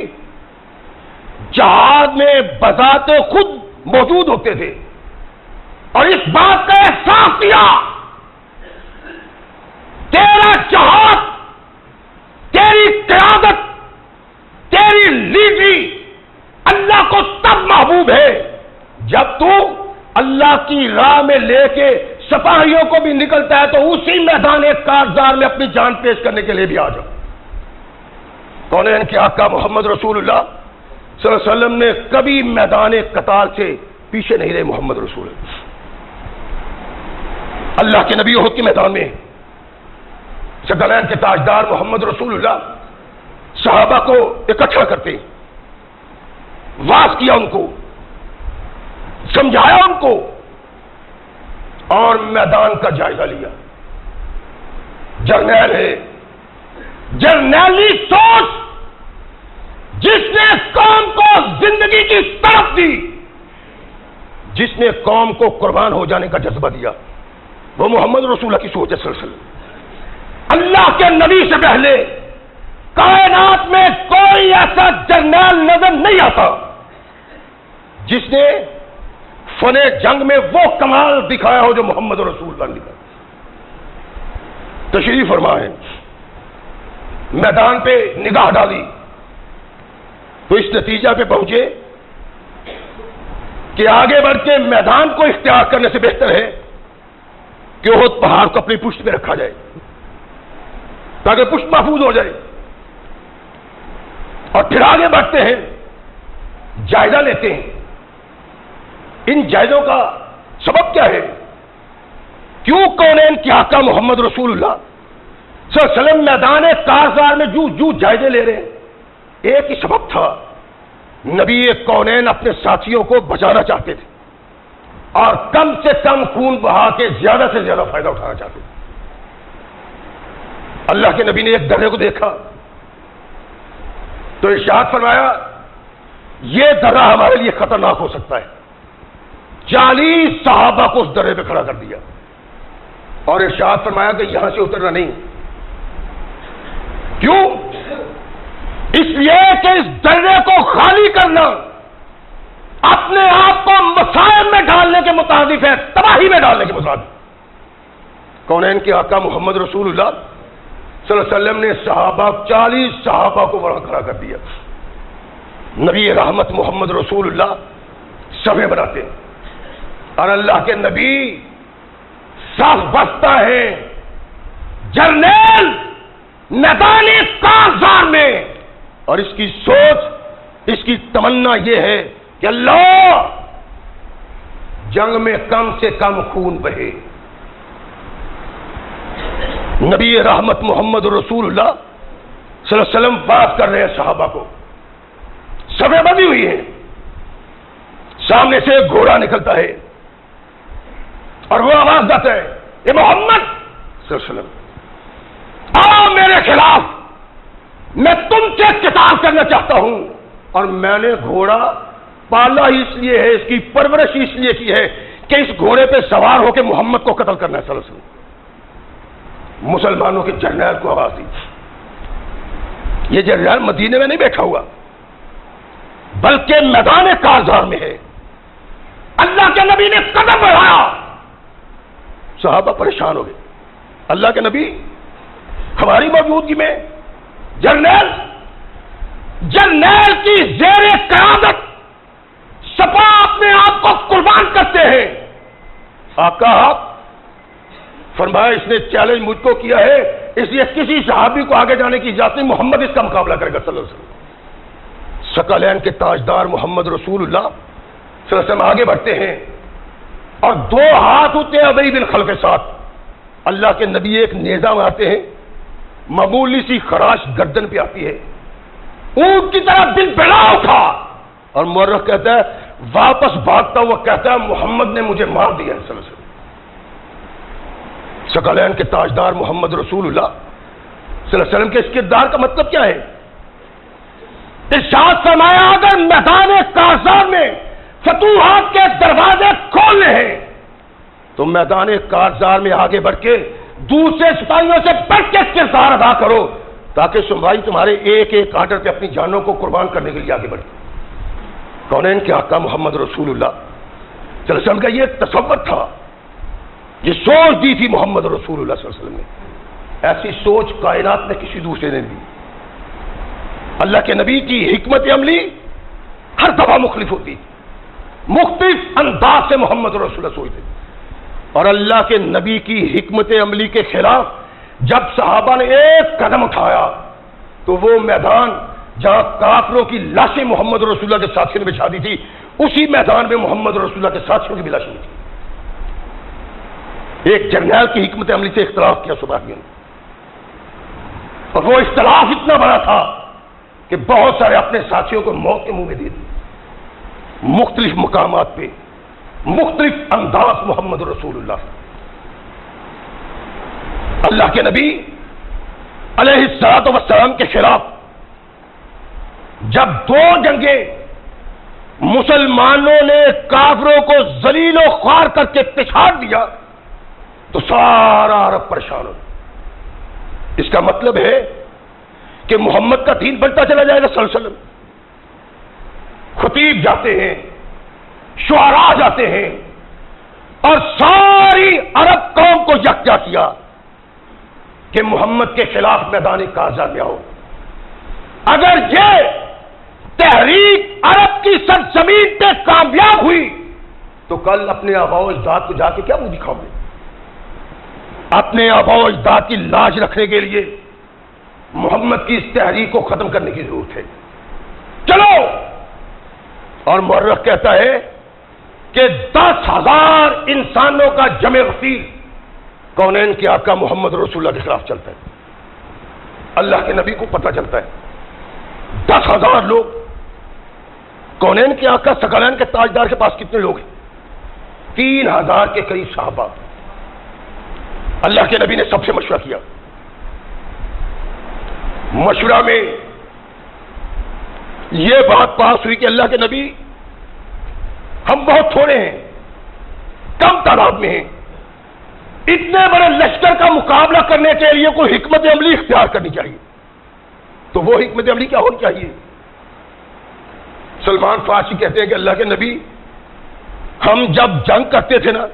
جہاد میں بذات خود موجود ہوتے تھے، اور اس بات کا احساس کیا تیرا جہاد، تیری قیادت، تیری لیڈری اللہ کو تب محبوب ہے جب تو اللہ کی راہ میں لے کے سپاہیوں کو بھی نکلتا ہے تو اسی میدان کارزار میں اپنی جان پیش کرنے کے لیے بھی آ جاؤ۔ کونین کے آقا محمد رسول اللہ صلی اللہ علیہ وسلم نے کبھی میدان قتال سے پیچھے نہیں رہے۔ محمد رسول اللہ کے نبی احد کے میدان میں ثقلین کے تاجدار محمد رسول اللہ صحابہ کو اکٹھا کرتے، واعظ کیا، ان کو سمجھایا، ان کو، اور میدان کا جائزہ لیا۔ جرنیل ہے، جرنیلی سوچ جس نے قوم کو زندگی کی طرف دی، جس نے قوم کو قربان ہو جانے کا جذبہ دیا، وہ محمد رسول اللہ کی سوچ ہے صلی اللہ علیہ وسلم۔ اللہ کے نبی سے پہلے کائنات میں کوئی ایسا جرنیل نظر نہیں آتا جس نے فن جنگ میں وہ کمال دکھایا ہو جو محمد رسول اللہ نے دکھایا۔ تشریف فرما ہے، میدان پہ نگاہ ڈالی تو اس نتیجہ پہ پہنچے کہ آگے بڑھ کے میدان کو اختیار کرنے سے بہتر ہے کہ احد پہاڑ کو اپنی پشت پہ رکھا جائے تاکہ پشت محفوظ ہو جائے، اور پھر آگے بڑھتے ہیں، جائزہ لیتے ہیں۔ ان جائزوں کا سبب کیا ہے؟ کیوں کونین کے آقا محمد رسول اللہ صلی اللہ علیہ وسلم میدان کارزار میں جو جائزے لے رہے ہیں؟ ایک ہی سبب تھا، نبی کونین اپنے ساتھیوں کو بچانا چاہتے تھے اور کم سے کم خون بہا کے زیادہ سے زیادہ فائدہ اٹھانا چاہتے تھے۔ اللہ کے نبی نے ایک درے کو دیکھا تو ارشاد فرمایا یہ درہ ہمارے لیے خطرناک ہو سکتا ہے۔ 40 صحابہ کو اس درے پہ کھڑا کر دیا اور ارشاد فرمایا کہ یہاں سے اترنا نہیں۔ کیوں؟ اس لیے کہ اس درے کو خالی کرنا اپنے آپ کو مسائل میں ڈالنے کے مترادف ہے، تباہی میں ڈالنے کے مترادف۔ کونین کے آقا محمد رسول اللہ صلی اللہ علیہ وسلم نے 40 صحابہ کو وہاں کھڑا کر دیا۔ نبی رحمت محمد رسول اللہ صفیں بناتے ہیں اور اللہ کے نبی صف بستا ہے جرنیل میدان کارزار میں، اور اس کی سوچ، اس کی تمنا یہ ہے کہ اللہ جنگ میں کم سے کم خون بہے۔ نبی رحمت محمد رسول اللہ صلی اللہ علیہ وسلم بات کر رہے ہیں صحابہ کو، صفیں بندی ہوئی ہیں، سامنے سے ایک گھوڑا نکلتا ہے اور وہ آواز دیتا ہے، اے محمد صلی اللہ علیہ وسلم آؤ میرے خلاف، میں تم سے قتال کرنا چاہتا ہوں۔ اور میں نے گھوڑا پالا ہی اس لیے ہے، اس کی پرورش اس لیے کی ہے کہ اس گھوڑے پہ سوار ہو کے محمد کو قتل کرنا ہے صلی اللہ علیہ وسلم۔ مسلمانوں کے جرنیل کو آواز دی۔ یہ جرنیل مدینے میں نہیں بیٹھا ہوا بلکہ میدان کارزار میں ہے۔ اللہ کے نبی نے قدم بڑھایا، صحابہ پریشان ہو گئے۔ اللہ کے نبی ہماری موجودگی میں جرنیل کی زیر قیادت سپا اپنے آپ کو قربان کرتے ہیں۔ آقا آپ فرمایا اس نے چیلنج مجھ کو کیا ہے، اس لیے کسی صحابی کو آگے جانے کی اجازت نہیں، محمد اس کا مقابلہ کرے گا صلی اللہ علیہ وسلم۔ ثقلین کے تاجدار محمد رسول اللہ صلی اللہ علیہ وسلم آگے بڑھتے ہیں اور 2 ہاتھ ہوتے ہیں ابی بن خلف کے ساتھ۔ اللہ کے نبی ایک نیزہ مارتے ہیں، معمولی سی خراش گردن پہ آتی ہے، اونٹ کی طرح دل بڑا اٹھا، اور مورخ کہتا ہے واپس بھاگتا ہوا کہتا ہے محمد نے مجھے مار دیا صلی اللہ علیہ وسلم۔ ثقلین کے تاجدار محمد رسول اللہ صلی اللہ علیہ وسلم کے اس کردار کا مطلب کیا ہے؟ ارشاد فرمایا اگر میدان کارزار میں فتوحات کے دروازے کھولنے ہیں تو میدان کارزار میں آگے بڑھ کے دوسرے سپاہیوں سے بڑھ کے کردار ادا کرو، تاکہ سپاہی تمہارے ایک ایک آرڈر پہ اپنی جانوں کو قربان کرنے کے لیے آگے بڑھے۔ کونین کے آقا محمد رسول اللہ صلی اللہ علیہ وسلم کا یہ تصور تھا، یہ سوچ دی تھی محمد رسول اللہ صلی اللہ علیہ وسلم نے۔ ایسی سوچ کائنات میں کسی دوسرے نے دی۔ اللہ کے نبی کی حکمت عملی ہر دفعہ مختلف ہوتی، مختلف انداز سے محمد رسول اللہ سوچتے، اور اللہ کے نبی کی حکمت عملی کے خلاف جب صحابہ نے ایک قدم اٹھایا تو وہ میدان جہاں کافروں کی لاشیں محمد رسول اللہ کے ساتھیوں نے بچھا دی تھی، اسی میدان میں محمد رسول اللہ کے ساتھیوں کی بھی لاشیں تھی۔ ایک جرنیل کی حکمت عملی سے اختلاف کیا صحابیوں نے، اور وہ اختلاف اتنا بڑا تھا کہ بہت سارے اپنے ساتھیوں کو موت کے منہ میں دے دی۔ مختلف مقامات پہ مختلف انداز محمد رسول اللہ کے نبی علیہ الصلوۃ والسلام کے خلاف جب 2 جنگیں مسلمانوں نے کافروں کو ذلیل و خوار کر کے پچھاڑ دیا تو سارا عرب پریشان ہو۔ اس کا مطلب ہے کہ محمد کا دین بڑھتا چلا جائے گا صلی اللہ علیہ وسلم۔ خطیب جاتے ہیں، شعراء جاتے ہیں اور ساری عرب قوم کو یکجا کیا کہ محمد کے خلاف میدان کارزار میں آؤ۔ اگر یہ تحریک عرب کی سرزمین پہ کامیاب ہوئی تو کل اپنے آباء و اجداد کو جا کے کیا منہ دکھاؤ گے؟ اپنے آباء و اجداد کی لاج رکھنے کے لیے محمد کی اس تحریک کو ختم کرنے کی ضرورت ہے۔ چلو، اور مورخ کہتا ہے کہ 10,000 انسانوں کا جمع غفیر کونین کے آقا محمد رسول اللہ کے خلاف چلتا ہے۔ اللہ کے نبی کو پتہ چلتا ہے 10,000 لوگ۔ کونین کے آقا ثقلین کے تاجدار کے پاس کتنے لوگ ہیں؟ 3,000 کے قریب صحابہ۔ اللہ کے نبی نے سب سے مشورہ کیا۔ مشورہ میں یہ بات پاس ہوئی کہ اللہ کے نبی ہم بہت تھوڑے ہیں، کم تعداد میں ہیں، اتنے بڑے لشکر کا مقابلہ کرنے کے لیے کوئی حکمت عملی اختیار کرنی چاہیے۔ تو وہ حکمت عملی کیا ہونی چاہیے؟ سلمان فارسی کہتے ہیں کہ اللہ کے نبی، ہم جب جنگ کرتے تھے نا،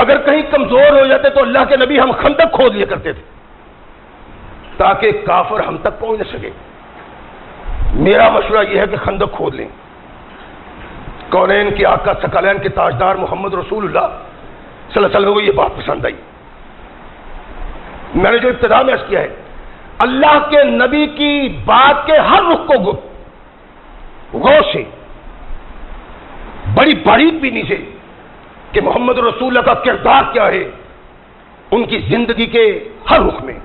اگر کہیں کمزور ہو جاتے تو اللہ کے نبی ہم خندق کھود لیا کرتے تھے تاکہ کافر ہم تک پہنچ نہ سکے۔ میرا مشورہ یہ ہے کہ خندق کھود لیں۔ کونین کے آقا ثقلین کے تاجدار محمد رسول اللہ صلی اللہ علیہ وسلم کو یہ بات پسند آئی۔ میں نے جو ابتدا میں عرض کیا ہے، اللہ کے نبی کی بات کے ہر رخ کو غور سے، بڑی باریک بینی سے، کہ محمد رسول اللہ کا کردار کیا ہے ان کی زندگی کے ہر رخ میں۔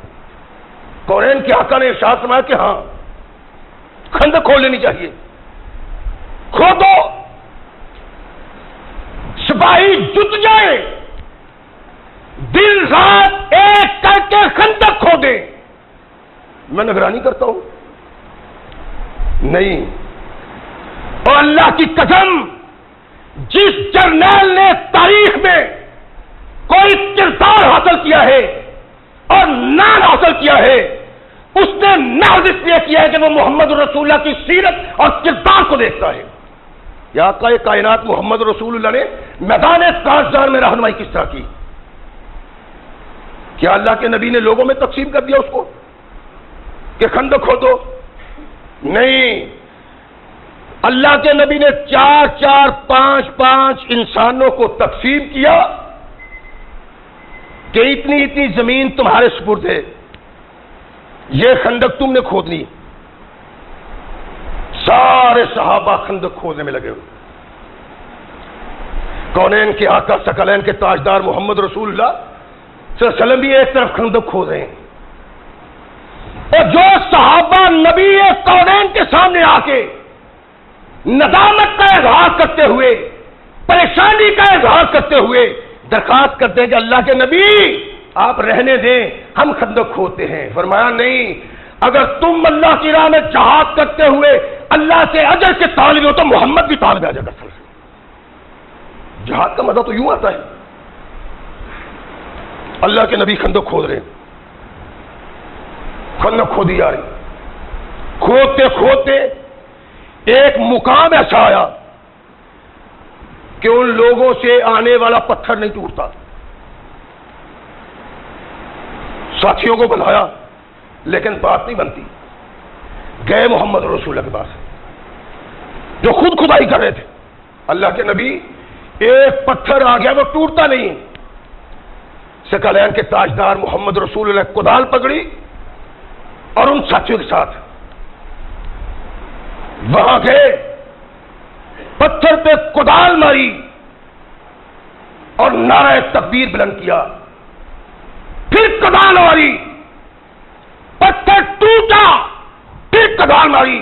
کونین کے آقا نے ارشاد فرمایا کہ ہاں خندق کھول لینی چاہیے، کھودو، سپاہی جت جائے، دن رات ایک کر کے خندق کھودے۔ میں نگرانی کرتا ہوں؟ نہیں۔ اور اللہ کی قسم، جس جرنیل نے تاریخ میں کوئی کردار حاصل کیا ہے اور نام حاصل کیا ہے، اس نے ناز اس لیے کیا ہے کہ وہ محمد رسول اللہ کی سیرت اور کردار کو دیکھتا ہے۔ یا آقا کائنات محمد رسول اللہ نے میدان کارزار میں رہنمائی کس طرح کی؟ کیا اللہ کے نبی نے لوگوں میں تقسیم کر دیا اس کو کہ خندق کھودو؟ نہیں، اللہ کے نبی نے 4 5 انسانوں کو تقسیم کیا کہ اتنی زمین تمہارے سپرد ہے، یہ خندق تم نے کھودنی۔ سارے صحابہ خندق کھودنے میں لگے ہوئے۔ کونین کے آقا ثقلین کے تاجدار محمد رسول اللہ صلی اللہ علیہ وسلم بھی ایک طرف خندق کھود رہے ہیں، اور جو صحابہ نبی کونین کے سامنے آ کے ندامت کا اظہار کرتے ہوئے، پریشانی کا اظہار کرتے ہوئے درخواست کرتے ہیں کہ اللہ کے نبی آپ رہنے دیں، ہم خندق کھودتے ہیں۔ فرمایا نہیں، اگر تم اللہ کی راہ میں جہاد کرتے ہوئے اللہ سے اجر کے طالب ہو تو محمد بھی طالب اجر کا۔ جہاد کا مزہ تو یوں آتا ہے۔ اللہ کے نبی خندق کھود رہے ہیں، خندق کھودی جا رہی، کھودتے کھودتے ایک مقام ایسا آیا کہ ان لوگوں سے آنے والا پتھر نہیں ٹوٹتا۔ ساتھیوں کو بلایا لیکن بات نہیں بنتی۔ گئے محمد رسول اللہ کے پاس جو خود کھدائی کر رہے تھے۔ اللہ کے نبی، ایک پتھر آ گیا وہ ٹوٹتا نہیں۔ ثقلین کے تاجدار محمد رسول اللہ کدال پکڑی اور ان ساتھیوں کے ساتھ وہاں گئے، پتھر پہ کدال ماری اور نعرہ تکبیر بلند کیا، پھر کدال ماری، پتھر ٹوٹا، پھر کدال ماری،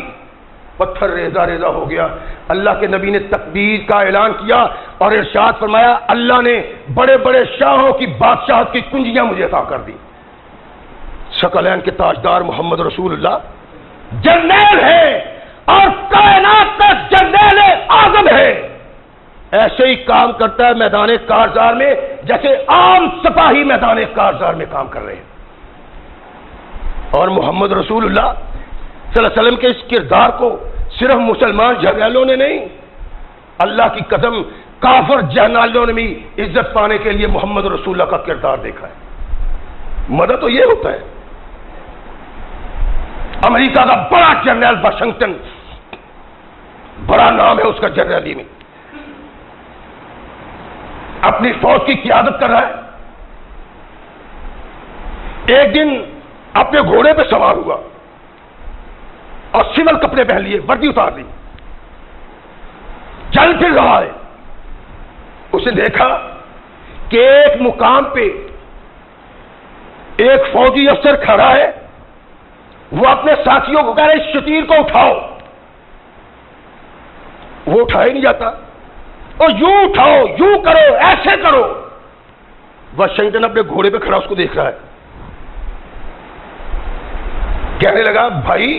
پتھر ریزہ ریزہ ہو گیا۔ اللہ کے نبی نے تکبیر کا اعلان کیا اور ارشاد فرمایا اللہ نے بڑے بڑے شاہوں کی بادشاہت کی کنجیاں مجھے عطا کر دی۔ ثقلین کے تاجدار محمد رسول اللہ جرنیل ہے اور کائنات کا جرنیل اعظم ہے، ایسے ہی کام کرتا ہے میدان کارزار میں جیسے عام سپاہی میدان کارزار میں کام کر رہے ہیں۔ اور محمد رسول اللہ صلی اللہ علیہ وسلم کے اس کردار کو صرف مسلمان جرنیلوں نے نہیں، اللہ کی قسم کافر جرنیلوں نے بھی عزت پانے کے لیے محمد رسول اللہ کا کردار دیکھا ہے۔ مدد تو یہ ہوتا ہے۔ امریکہ کا بڑا جرنیل واشنگٹن، بڑا نام ہے اس کا جرنیلی میں، اپنی فوج کی قیادت کر رہا ہے۔ ایک دن اپنے گھوڑے پہ سوار ہوا اور سول کپڑے پہن لیے، وردی اتار دی، چل پھر رہا ہے۔ اسے دیکھا کہ ایک مقام پہ ایک فوجی افسر کھڑا ہے، وہ اپنے ساتھیوں کو کہہ رہے شتیر کو اٹھاؤ، وہ اٹھایا نہیں جاتا، اور یوں اٹھاؤ، یوں کرو، ایسے کرو۔ واشنگٹن اپنے گھوڑے پہ کھڑا اس کو دیکھ رہا ہے، کہنے لگا بھائی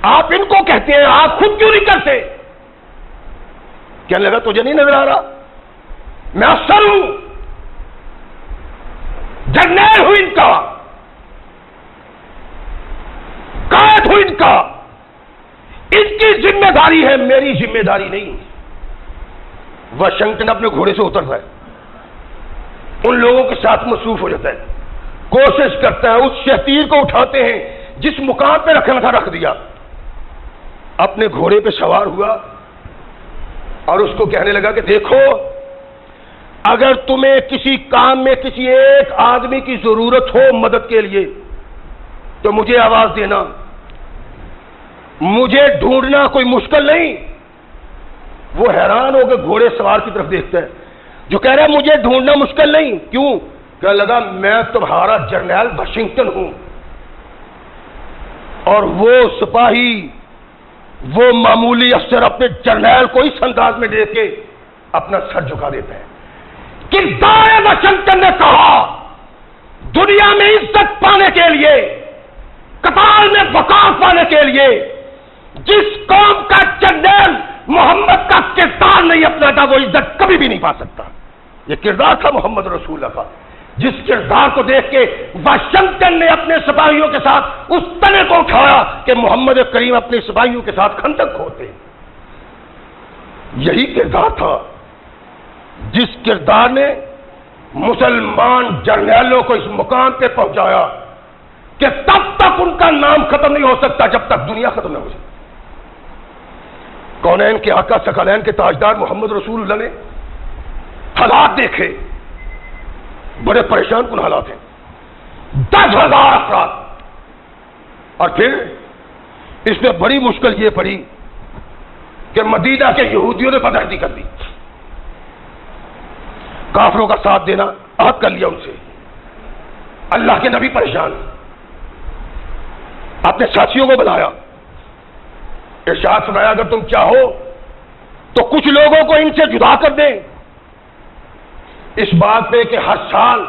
آپ ان کو کہتے ہیں، آپ خود کیوں نہیں کرتے؟ کہنے لگا تجھے نہیں نظر آ رہا میں افسر ہوں، جرنیل ہوں ان کا، قائد ہوں ان کا، ان کی ذمہ داری ہے، میری ذمہ داری نہیں۔ واشنگٹن اپنے گھوڑے سے اترتا ہے، ان لوگوں کے ساتھ مصروف ہو جاتا ہے، کوشش کرتا ہے، اس شتیر کو اٹھاتے ہیں، جس مقام پہ رکھنا تھا رکھ دیا، اپنے گھوڑے پہ سوار ہوا اور اس کو کہنے لگا کہ دیکھو، اگر تمہیں کسی کام میں کسی ایک آدمی کی ضرورت ہو مدد کے لیے تو مجھے آواز دینا، مجھے ڈھونڈنا کوئی مشکل نہیں۔ وہ حیران ہو کے گھوڑے سوار کی طرف دیکھتا ہے جو کہہ رہا ہے مجھے ڈھونڈنا مشکل نہیں، کیوں؟ کہنے لگا میں تمہارا جرنیل واشنگٹن ہوں۔ اور وہ سپاہی، وہ معمولی افسر اپنے جرنیل کو اس انداز میں دیکھ کے اپنا سر جھکا دیتا ہے۔ کردار واشنگٹن نے کہا دنیا میں عزت پانے کے لیے، قتال میں وقار پانے کے لیے جس قوم کا جرنیل محمد کا کردار نہیں اپناتا وہ عزت کبھی بھی نہیں پا سکتا۔ یہ کردار تھا محمد رسول اللہ کا، جس کردار کو دیکھ کے واشنگٹن نے اپنے سپاہیوں کے ساتھ اس تنے کو اٹھایا کہ محمد کریم اپنے سپاہیوں کے ساتھ خندق کھودتے۔ یہی کردار تھا جس کردار نے مسلمان جرنیلوں کو اس مقام پہ پہنچایا کہ تب تک ان کا نام ختم نہیں ہو سکتا جب تک دنیا ختم نہ ہو جائے۔ کونین کے آقا ثقلین کے تاجدار محمد رسول اللہ نے حالات دیکھے، بڑے پریشان کن حالات ہیں، 10,000 افراد، اور پھر اس میں بڑی مشکل یہ پڑی کہ مدینہ کے یہودیوں نے بدعہدی کر دی، کافروں کا ساتھ دینا عہد کر لیا ان سے۔ اللہ کے نبی پریشان، اپنے ساتھیوں کو بلایا، ارشاد فرمایا اگر تم چاہو تو کچھ لوگوں کو ان سے جدا کر دیں، اس بات پہ کہ ہر سال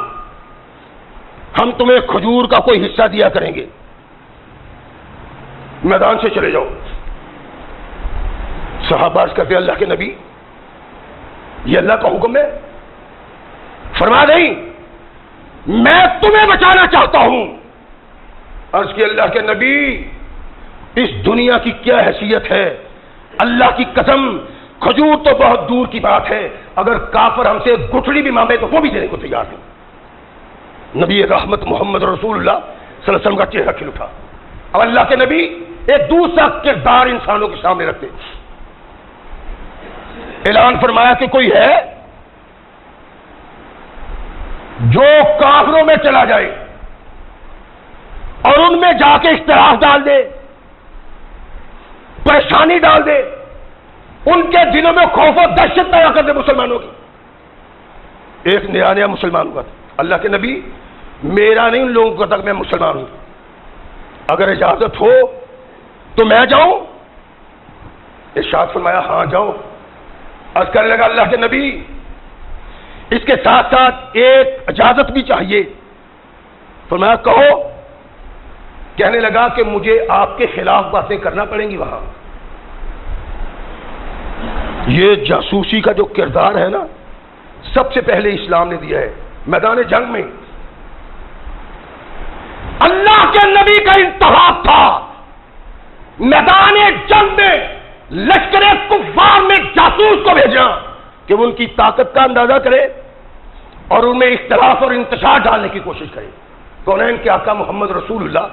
ہم تمہیں کھجور کا کوئی حصہ دیا کریں گے، میدان سے چلے جاؤ۔ صحابہ عرض کرتے اللہ کے نبی یہ اللہ کا حکم ہے؟ فرما نہیں، میں تمہیں بچانا چاہتا ہوں۔ عرض کی اللہ کے نبی اس دنیا کی کیا حیثیت ہے، اللہ کی قسم کھجور تو بہت دور کی بات ہے، اگر کافر ہم سے گٹھڑی بھی مانگے تو وہ بھی دینے کو تیار نہیں۔ نبی رحمت محمد رسول اللہ صلی اللہ علیہ وسلم کا چہرہ کھل اٹھا۔ اب اللہ کے نبی ایک دوسرا کردار انسانوں کے سامنے رکھتے، اعلان فرمایا کہ کوئی ہے جو کافروں میں چلا جائے اور ان میں جا کے اختلاف ڈال دے، پریشانی ڈال دے، ان کے دلوں میں خوف و دہشت پیدا کر دے مسلمانوں کی۔ ایک نیا نیا مسلمان ہوا تھا، اللہ کے نبی میرا نہیں ان لوگوں کا تک میں مسلمان ہوں، اگر اجازت ہو تو میں جاؤں؟ ارشاد فرمایا ہاں جاؤ۔ عرض کرنے لگا اللہ کے نبی اس کے ساتھ ساتھ ایک اجازت بھی چاہیے۔ فرمایا کہو۔ کہنے لگا کہ مجھے آپ کے خلاف باتیں کرنا پڑیں گی وہاں۔ یہ جاسوسی کا جو کردار ہے نا سب سے پہلے اسلام نے دیا ہے میدان جنگ میں۔ اللہ کے نبی کا انتخاب تھا میدان جنگ میں لشکر کفار میں جاسوس کو بھیجنا کہ وہ ان کی طاقت کا اندازہ کرے اور ان میں اختلاف اور انتشار ڈالنے کی کوشش کرے۔ کونین کے آقا محمد رسول اللہ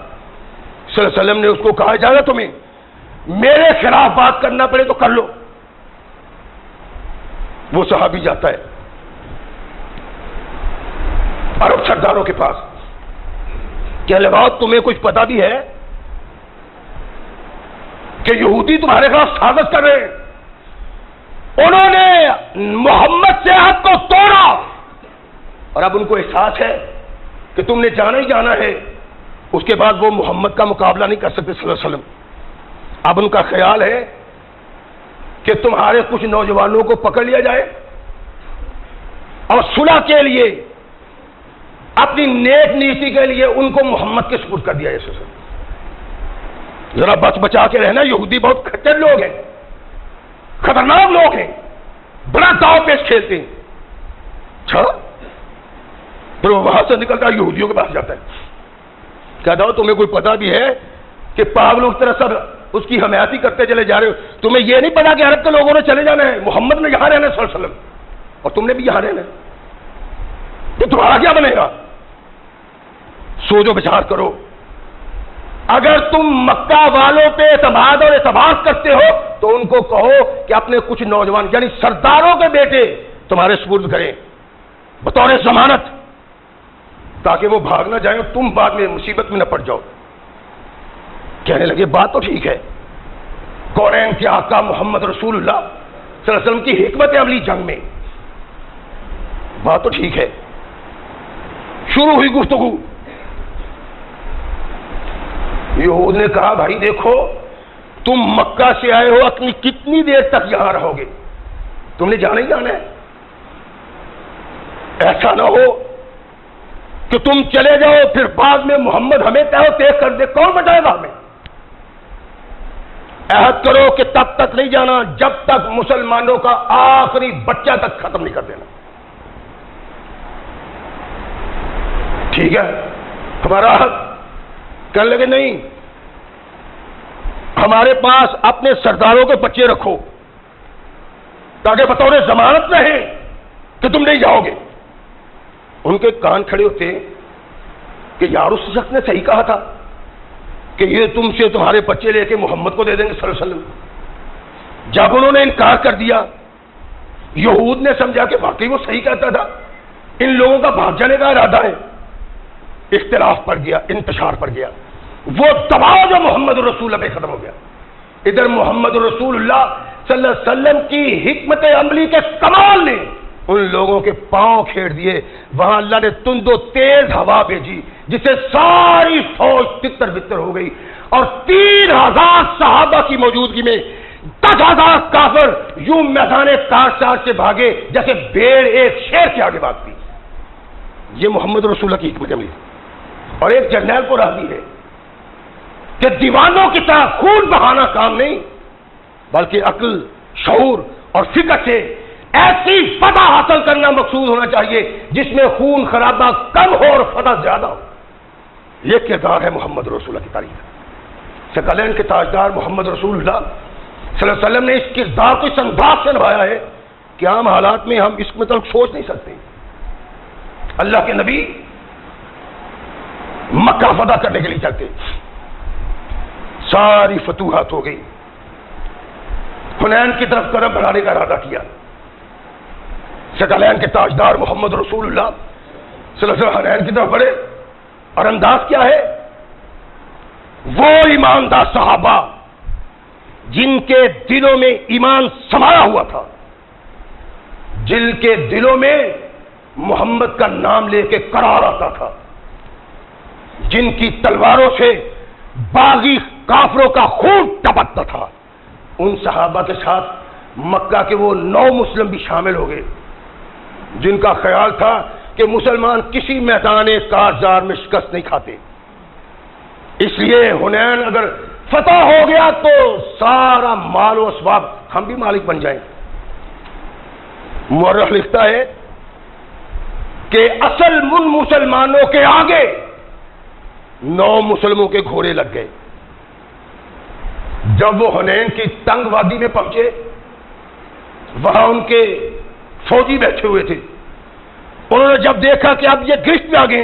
صلی اللہ علیہ وسلم نے اس کو کہا اجازت تمہیں میرے خلاف بات کرنا پڑے تو کر لو۔ وہ صحابی جاتا ہے عرب سرداروں کے پاس، کہنے لگا تمہیں کچھ پتا بھی ہے کہ یہودی تمہارے خلاف سازش کر رہے ہیں، انہوں نے محمد سے عہد کو توڑا اور اب ان کو احساس ہے کہ تم نے جانا ہی جانا ہے، اس کے بعد وہ محمد کا مقابلہ نہیں کر سکتے صلی اللہ علیہ وسلم۔ اب ان کا خیال ہے کہ تمہارے کچھ نوجوانوں کو پکڑ لیا جائے اور صلح کے لیے اپنی نیک نیتی کے لیے ان کو محمد کے سپرد کر دیا جائے۔ ذرا بچ بچا کے رہنا، یہودی بہت کھچر لوگ ہیں، خطرناک لوگ ہیں، بڑا داؤ پیش کھیلتے ہیں۔ اچھا پھر وہ وہاں سے نکلتا ہے یہودیوں کے پاس جاتا ہے، کہتا ہو تمہیں کوئی پتا بھی ہے کہ پاگلوں کی طرح سب اس کی حمایتی کرتے چلے جا رہے ہو. تمہیں یہ نہیں پتا کہ عرب کے لوگوں نے چلے جانا ہے, محمد نے یہاں رہنا ہے صلی اللہ علیہ وسلم, اور تم نے بھی یہاں رہنا ہے, تو تمہارا کیا بنے گا؟ سوچ و بچار کرو. اگر تم مکہ والوں پہ اعتماد اور اعتبار کرتے ہو تو ان کو کہو کہ اپنے کچھ نوجوان یعنی سرداروں کے بیٹے تمہارے سپرد کریں بطور ضمانت, تاکہ وہ بھاگ نہ جائیں اور تم بعد میں مصیبت میں نہ پڑ جاؤ. کہنے لگے بات تو ٹھیک ہے, کونین کے آقا محمد رسول اللہ صلی اللہ علیہ وسلم کی حکمت عملی جنگ میں, بات تو ٹھیک ہے. شروع ہوئی گفتگو. یہود نے کہا بھائی دیکھو تم مکہ سے آئے ہو, اپنی کتنی دیر تک یہاں رہو گے؟ تم نے جانا ہی جانا ہے. ایسا نہ ہو کہ تم چلے جاؤ پھر بعد میں محمد ہمیں طے کر دے, کون بچائے گا ہمیں؟ عہد کرو کہ تب تک نہیں جانا جب تک مسلمانوں کا آخری بچہ تک ختم نہیں کر دینا. ٹھیک ہے ہمارا حق. کہنے لگے نہیں, ہمارے پاس اپنے سرداروں کے بچے رکھو تاکہ بطور ضمانت رہے کہ تم نہیں جاؤ گے. ان کے کان کھڑے ہوتے کہ یار اس شخص نے صحیح کہا تھا کہ یہ تم سے تمہارے بچے لے کے محمد کو دے دیں گے صلی اللہ علیہ وسلم. جب انہوں نے انکار کر دیا, یہود نے سمجھا کہ واقعی وہ صحیح کہتا تھا, ان لوگوں کا بھاگ جانے کا ارادہ ہے. اختلاف پڑ گیا, انتشار پڑ گیا, وہ دباؤ جو محمد رسول اللہ پہ ختم ہو گیا. ادھر محمد رسول اللہ صلی اللہ علیہ وسلم کی حکمت عملی کے کمال نے ان لوگوں کے پاؤں کھیڑ دیے. وہاں اللہ نے تند و تیز ہوا بھیجی جس سے ساری فوج تتر بتر ہو گئی, اور 3000 صحابہ کی موجودگی میں 10,000 کافر یوں میدان کارسار سے بھاگے جیسے بھیڑ ایک شیر کے آگے بھاگتی. یہ محمد رسول اللہ کی حکمت عملی. اور ایک جرنیل کو راضی ہے کہ دیوانوں کی طرح خون بہانا کام نہیں, بلکہ عقل, شعور اور فکر سے ایسی فتح حاصل کرنا مقصود ہونا چاہیے جس میں خون خرابہ کم ہو اور فتح زیادہ ہو. یہ کردار ہے محمد رسول اللہ کی تاریخ. ثقلین کے تاجدار محمد رسول اللہ صلی اللہ علیہ وسلم نے اس کردار کو اس انداز سے نبھایا ہے کہ عام حالات میں ہم اس مطلب سوچ نہیں سکتے. اللہ کے نبی مکہ فتح کرنے کے لیے چلتے, ساری فتوحات ہو گئی. حنین کی طرف قدم بڑھانے کا ارادہ کیا. ثقلین کے تاجدار محمد رسول اللہ صلی اللہ علیہ وسلم حنین کی طرف بڑھے, اور انداز کیا ہے؟ وہ ایماندار صحابہ جن کے دلوں میں ایمان سمایا ہوا تھا, جن کے دلوں میں محمد کا نام لے کے قرار آتا تھا, جن کی تلواروں سے باغی کافروں کا خون ٹپکتا تھا, ان صحابہ کے ساتھ مکہ کے وہ 9 مسلم بھی شامل ہو گئے جن کا خیال تھا کہ مسلمان کسی میدان کارزار میں شکست نہیں کھاتے. اس لیے حنین اگر فتح ہو گیا تو سارا مال و اسباب ہم بھی مالک بن جائیں. مورخ لکھتا ہے کہ اصل مسلمانوں کے آگے 9 مسلموں کے گھوڑے لگ گئے. جب وہ حنین کی تنگ وادی میں پہنچے, وہاں ان کے فوجی بیٹھے ہوئے تھے. انہوں نے جب دیکھا کہ اب یہ گرفت میں آ گئے,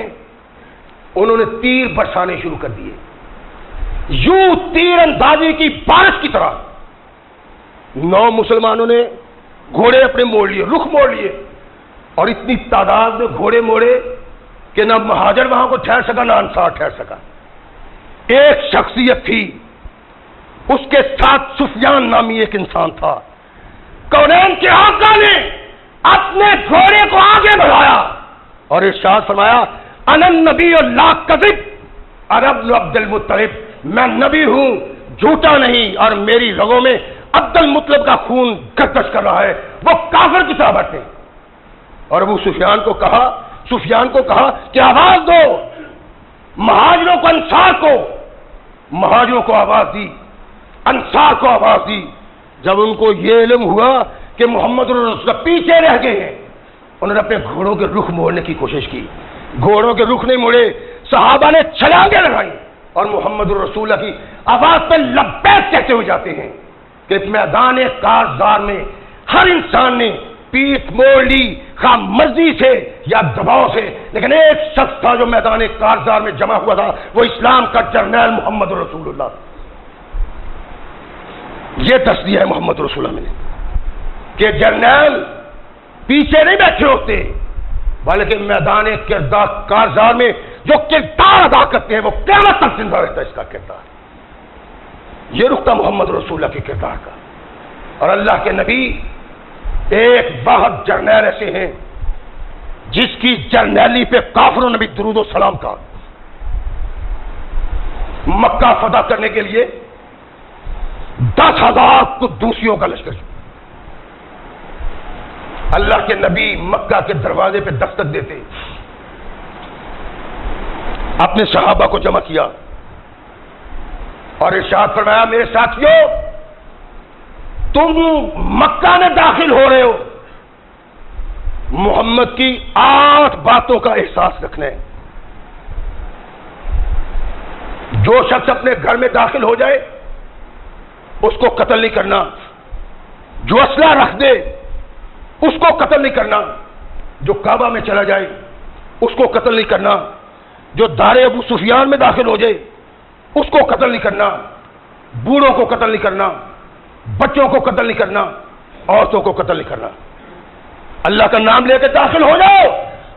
انہوں نے تیر برسانے شروع کر دیے, یوں تیر اندازی کی بارش کی طرح. 9 مسلمانوں نے گھوڑے اپنے موڑ لیے, رخ موڑ لیے, اور اتنی تعداد میں گھوڑے موڑے کہ نہ مہاجر وہاں کو ٹھہر سکا نہ انصار ٹھہر سکا. ایک شخصیت تھی, اس کے ساتھ سفیان نامی ایک انسان تھا. کونین کے آقا نے اپنے گھوڑے کو آگے بڑھایا اور ارشاد فرمایا, انا النبی لا کذب انا ابن عبد المطلب, میں نبی ہوں جھوٹا نہیں, اور میری رگوں میں عبد المطلب کا خون گردش کر رہا ہے. وہ کافر کی طرح بٹھے. اور ابو سفیان کو کہا کہ آواز دو مہاجروں کو, انصار کو. مہاجروں کو آواز دی, انصار کو آواز دی. جب ان کو یہ علم ہوا کہ محمد رسول پیچھے رہ گئے ہیں, انہوں نے اپنے گھوڑوں کے رخ موڑنے کی کوشش کی. گھوڑوں کے رخ نہیں موڑے, صحابہ نے چھلانگیں لگائیں اور محمد الرسول اللہ کی آواز پہ لبیک کہتے ہوئے جاتے ہیں کہ میدان کارزار میں ہر انسان نے پیٹھ موڑ لی، خواہ مرضی سے یا دباؤ سے، لیکن ایک شخص تھا جو میدان کارزار میں جمع ہوا تھا، وہ اسلام کا جرنیل محمد رسول اللہ۔ یہ دس دیا ہے محمد رسول اللہ نے کہ جرنیل پیچھے نہیں بیٹھے ہوتے، بلکہ میدان کارزار میں جو کردار ادا کرتے ہیں وہ قیامت تک زندہ رہتا ہے اس کا کردار۔ یہ رخ تھا محمد رسول اللہ کے کردار کا۔ اور اللہ کے نبی ایک واحد جرنیل ایسے ہیں جس کی جرنیلی پہ کافروں نے بھی درود و سلام کہا۔ مکہ فتح کرنے کے لیے 10,000 قدوسیوں کا لشکر، اللہ کے نبی مکہ کے دروازے پہ دستک دیتے، اپنے صحابہ کو جمع کیا اور ارشاد فرمایا میرے ساتھیوں، تم مکہ میں داخل ہو رہے ہو، محمد کی 8 باتوں کا احساس رکھنا ہے۔ جو شخص اپنے گھر میں داخل ہو جائے اس کو قتل نہیں کرنا، جو اسلحہ رکھ دے اس کو قتل نہیں کرنا، جو کعبہ میں چلا جائے اس کو قتل نہیں کرنا، جو دار ابو سفیان میں داخل ہو جائے اس کو قتل نہیں کرنا، بوڑھوں کو قتل نہیں کرنا، بچوں کو قتل نہیں کرنا، عورتوں کو قتل نہیں کرنا۔ اللہ کا نام لے کے داخل ہو جاؤ،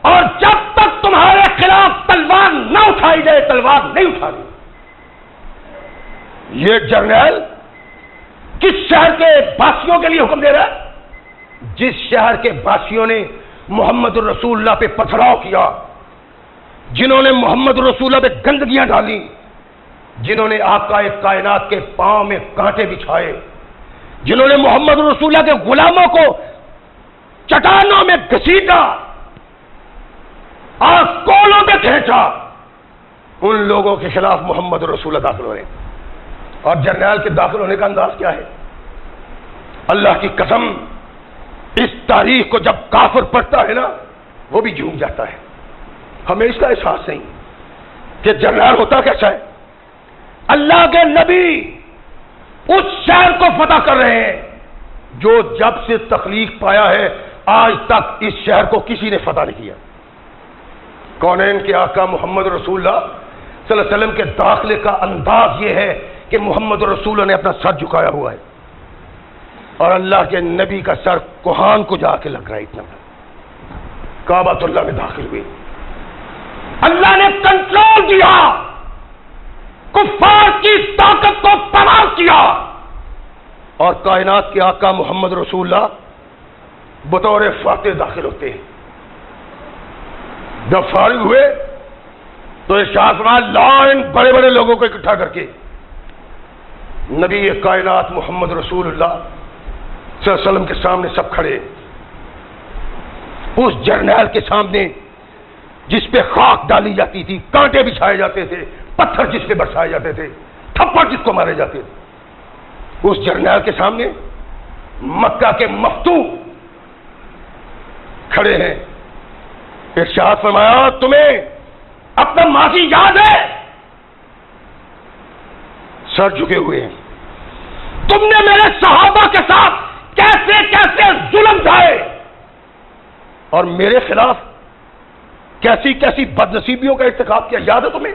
اور جب تک تمہارے خلاف تلوار نہ اٹھائی جائے تلوار نہیں اٹھانی۔ یہ جرنیل کس شہر کے باسیوں کے لیے حکم دے رہا ہے؟ جس شہر کے باسیوں نے محمد الرسول اللہ پہ پتھراؤ کیا، جنہوں نے محمد الرسول اللہ پہ گندگیاں ڈالی، جنہوں نے آقا کائنات کے پاؤں میں کانٹے بچھائے، جنہوں نے محمد رسول اللہ کے غلاموں کو چٹانوں میں گھسیٹا اور کولوں میں کھینچا، ان لوگوں کے خلاف محمد رسول اللہ داخل ہوئے۔ اور جرنیل کے داخل ہونے کا انداز کیا ہے؟ اللہ کی قسم، اس تاریخ کو جب کافر پڑھتا ہے نا وہ بھی جھوم جاتا ہے۔ ہمیں اس کا احساس نہیں کہ جرنیل ہوتا کیسا ہے۔ اللہ کے نبی اس شہر کو فتح کر رہے ہیں جو جب سے تخلیق پایا ہے آج تک اس شہر کو کسی نے فتح نہیں کیا۔ کونین کے آقا محمد رسول اللہ صلی اللہ علیہ وسلم کے داخلے کا انداز یہ ہے کہ محمد رسول اللہ نے اپنا سر جھکایا ہوا ہے اور اللہ کے نبی کا سر کوہان کو جا کے لگ رہا ہے، اتنا کعبۃ اللہ میں داخل ہوئے۔ اللہ نے کنٹرول دیا، کفار کی طاقت کو تباہ کیا، اور کائنات کے آقا محمد رسول اللہ بطور فاتح داخل ہوتے ہیں۔ جب فارغ ہوئے تو ارشاد فرمایا لائن بڑے بڑے لوگوں کو اکٹھا کر کے نبی کائنات محمد رسول اللہ صلی اللہ علیہ وسلم کے سامنے سب کھڑے، اس جرنیل کے سامنے جس پہ خاک ڈالی جاتی تھی، کانٹے بچھائے جاتے تھے، پتھر جس پہ برسائے جاتے تھے، تھپڑ جس کو مارے جاتے تھے، اس جرنیل کے سامنے مکہ کے مفتو کھڑے ہیں۔ ارشاد فرمایا تمہیں اپنا ماضی یاد ہے؟ سر جھکے ہوئے ہیں۔ تم نے میرے صحابہ کے ساتھ کیسے کیسے ظلم ڈھائے اور میرے خلاف کیسی کیسی بدنصیبیوں کا ارتکاب کیا، یاد ہے تمہیں؟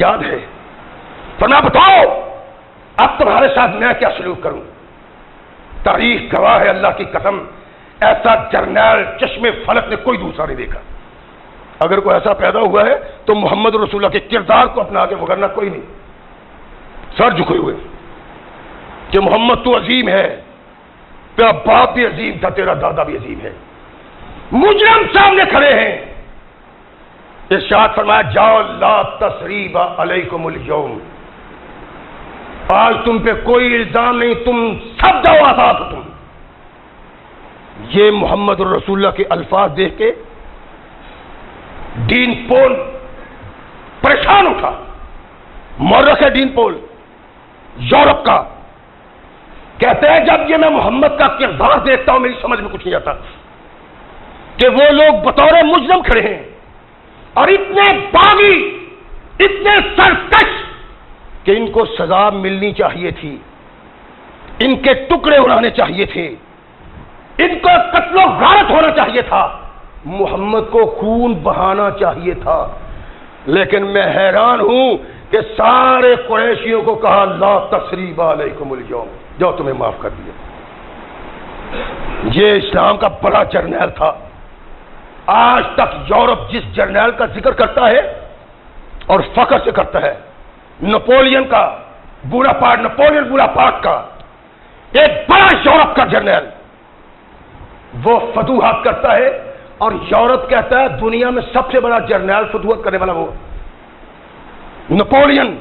یاد ہے؟ فرمایا بتاؤ اب تمہارے ساتھ میں کیا سلوک کروں؟ تاریخ گواہ ہے، اللہ کی قسم ایسا جرنیل چشمے فلک نے کوئی دوسرا نہیں دیکھا۔ اگر کوئی ایسا پیدا ہوا ہے تو محمد رسول اللہ کے کردار کو اپنا کے وغیرہ کوئی نہیں۔ سر جھکے ہوئے کہ محمد تو عظیم ہے، تیرا باپ بھی عظیم تھا، تیرا دادا بھی عظیم ہے۔ مجرم سامنے کھڑے ہیں۔ ارشاد فرمایا جاؤ لا تثریب علیکم اليوم، آج تم پہ کوئی الزام نہیں، تم سب جاؤ، آزاد ہو تم۔ یہ محمد رسول اللہ کے الفاظ دیکھ کے ڈین پول پریشان اٹھا، مورخ ہے ڈین پول یورپ کا، کہتے ہیں جب یہ میں محمد کا کردار دیکھتا ہوں میری سمجھ میں کچھ نہیں آتا کہ وہ لوگ بطور مجرم کھڑے ہیں اور اتنے باغی اتنے سرکش کہ ان کو سزا ملنی چاہیے تھی، ان کے ٹکڑے اڑانے چاہیے تھے، ان کو قتل و غارت ہونا چاہیے تھا، محمد کو خون بہانا چاہیے تھا۔ لیکن میں حیران ہوں کہ سارے قریشیوں کو کہا لا تثریب علیکم اليوم، جو تمہیں معاف کر دیا۔ یہ اسلام کا بڑا جرنیل تھا۔ آج تک یورپ جس جرنیل کا ذکر کرتا ہے اور فخر سے کرتا ہے، نپولین کا، نپولین بوناپارٹ کا، ایک بڑا یورپ کا جرنیل، وہ فتوحات کرتا ہے اور یورپ کہتا ہے دنیا میں سب سے بڑا جرنیل فتوحات کرنے والا وہ نپولین۔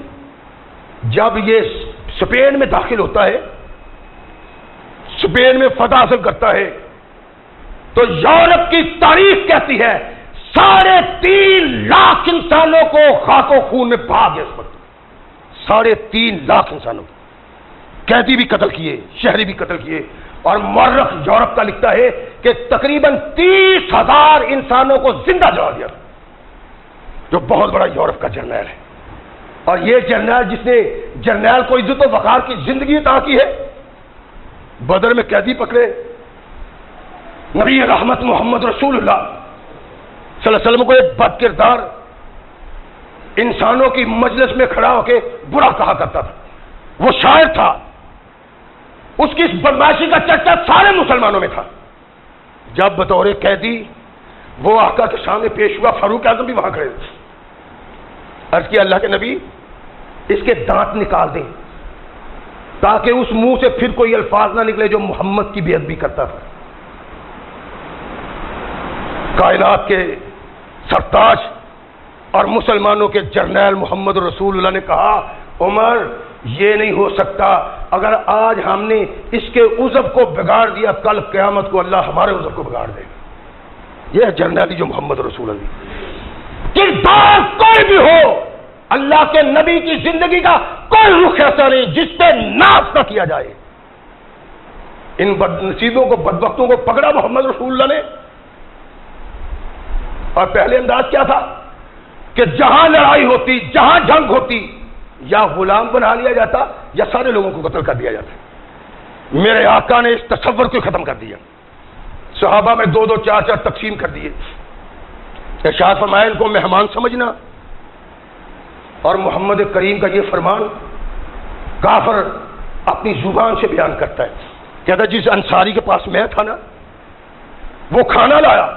جب یہ اسپین میں داخل ہوتا ہے، اسپین میں فتح حاصل کرتا ہے، تو یورپ کی تاریخ کہتی ہے 3.5 لاکھ انسانوں کو خاک و خون میں بہا گیا۔ اس وقت 3.5 لاکھ انسانوں کو قیدی بھی قتل کیے، شہری بھی قتل کیے، اور مورخ یورپ کا لکھتا ہے کہ تقریباً 30,000 انسانوں کو زندہ جلا دیا، جو بہت بڑا یورپ کا جرنیل ہے۔ اور یہ جرنیل جس نے جرنیل کو عزت و وقار کی زندگی عطا کی ہے، بدر میں قیدی پکڑے، نبی رحمت محمد رسول اللہ صلی اللہ علیہ وسلم کو ایک بد کردار انسانوں کی مجلس میں کھڑا ہو کے برا کہا کرتا تھا، وہ شاعر تھا، اس کی اس بدمعاشی کا چرچا سارے مسلمانوں میں تھا۔ جب بطور قیدی وہ آقا کے سامنے پیش ہوا، فاروق اعظم بھی وہاں کھڑے تھے، عرض کیا اللہ کے نبی اس کے دانت نکال دیں تاکہ اس منہ سے پھر کوئی الفاظ نہ نکلے جو محمد کی بے ادبی کرتا تھا۔ کائنات کے سرتاج اور مسلمانوں کے جرنیل محمد رسول اللہ نے کہا عمر یہ نہیں ہو سکتا، اگر آج ہم نے اس کے عزب کو بگاڑ دیا کل قیامت کو اللہ ہمارے عزب کو بگاڑ دے گا۔ یہ جرنیلی جو محمد رسول اللہ، کردار کوئی بھی ہو، اللہ کے نبی کی زندگی کا کوئی رخ ایسا نہیں جس پہ ناز نہ کیا جائے۔ ان بد نصیبوں کو، بدبختوں کو پکڑا محمد رسول اللہ نے، اور پہلے انداز کیا تھا کہ جہاں لڑائی ہوتی، جہاں جنگ ہوتی، یا غلام بنا لیا جاتا یا سارے لوگوں کو قتل کر دیا جاتا۔ میرے آقا نے اس تصور کو ختم کر دیا، صحابہ میں 2-2 4-4 تقسیم کر دیے، ارشاد فرمایا ان کو مہمان سمجھنا، اور محمد کریم کا یہ فرمان کافر اپنی زبان سے بیان کرتا ہے، کہتا ہے جس انصاری کے پاس میں تھا نا، وہ کھانا لایا،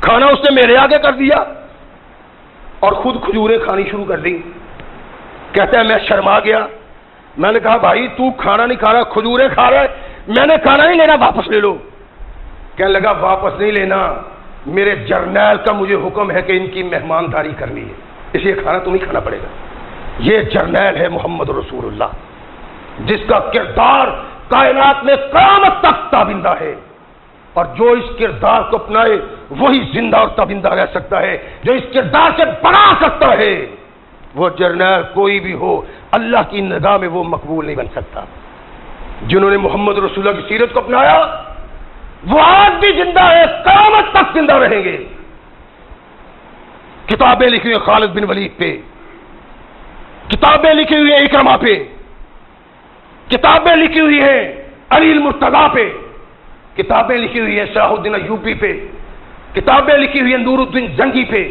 کھانا اس نے میرے آگے کر دیا اور خود کھجوریں کھانی شروع کر دی۔ کہتا ہے میں شرما گیا، میں نے کہا بھائی تو کھانا نہیں کھا رہا، کھجوریں کھا رہا ہے، میں نے کھانا نہیں لینا، واپس لے لو۔ کہنے لگا واپس نہیں لینا، میرے جرنیل کا مجھے حکم ہے کہ ان کی مہمانداری کرنی ہے، اس لیے کھانا تمہیں کھانا پڑے گا۔ یہ جرنیل ہے محمد رسول اللہ، جس کا کردار کائنات میں قیامت تک تابندہ ہے، اور جو اس کردار کو اپنائے وہی زندہ اور تابندہ رہ سکتا ہے، جو اس کردار سے بنا سکتا ہے۔ وہ جرنیل کوئی بھی ہو، اللہ کی نگاہ میں وہ مقبول نہیں بن سکتا۔ جنہوں نے محمد رسول اللہ کی سیرت کو اپنایا وہ آج بھی زندہ ہے، قیامت تک زندہ رہیں گے۔ کتابیں لکھی ہوئی خالد بن ولید پہ، کتابیں لکھی ہوئی ہیں اکرمہ پہ، کتابیں لکھی ہوئی ہیں علی المرتضیٰ پہ، کتابیں لکھی ہوئی ہیں شاہ الدین ایوبی پہ، کتابیں لکھی ہوئی ہیں نور الدین جنگی پہ،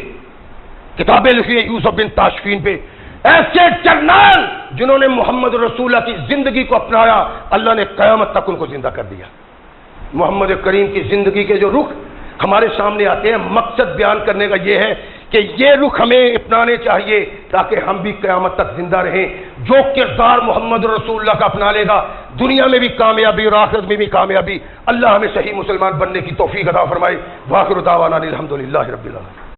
کتابیں لکھی ہیں یوسف بن تاشفین پہ۔ ایسے جرنیل جنہوں نے محمد رسول اللہ کی زندگی کو اپنایا، اللہ نے قیامت تک ان کو زندہ کر دیا۔ محمد کریم کی زندگی کے جو رخ ہمارے سامنے آتے ہیں، مقصد بیان کرنے کا یہ ہے کہ یہ رخ ہمیں اپنانے چاہیے تاکہ ہم بھی قیامت تک زندہ رہیں۔ جو کردار محمد رسول اللہ کا اپنا لے گا دنیا میں بھی کامیابی اور آخرت میں بھی کامیابی۔ اللہ ہمیں صحیح مسلمان بننے کی توفیق عطا فرمائے۔ وآخر دعوانا الحمدللہ رب العالمین۔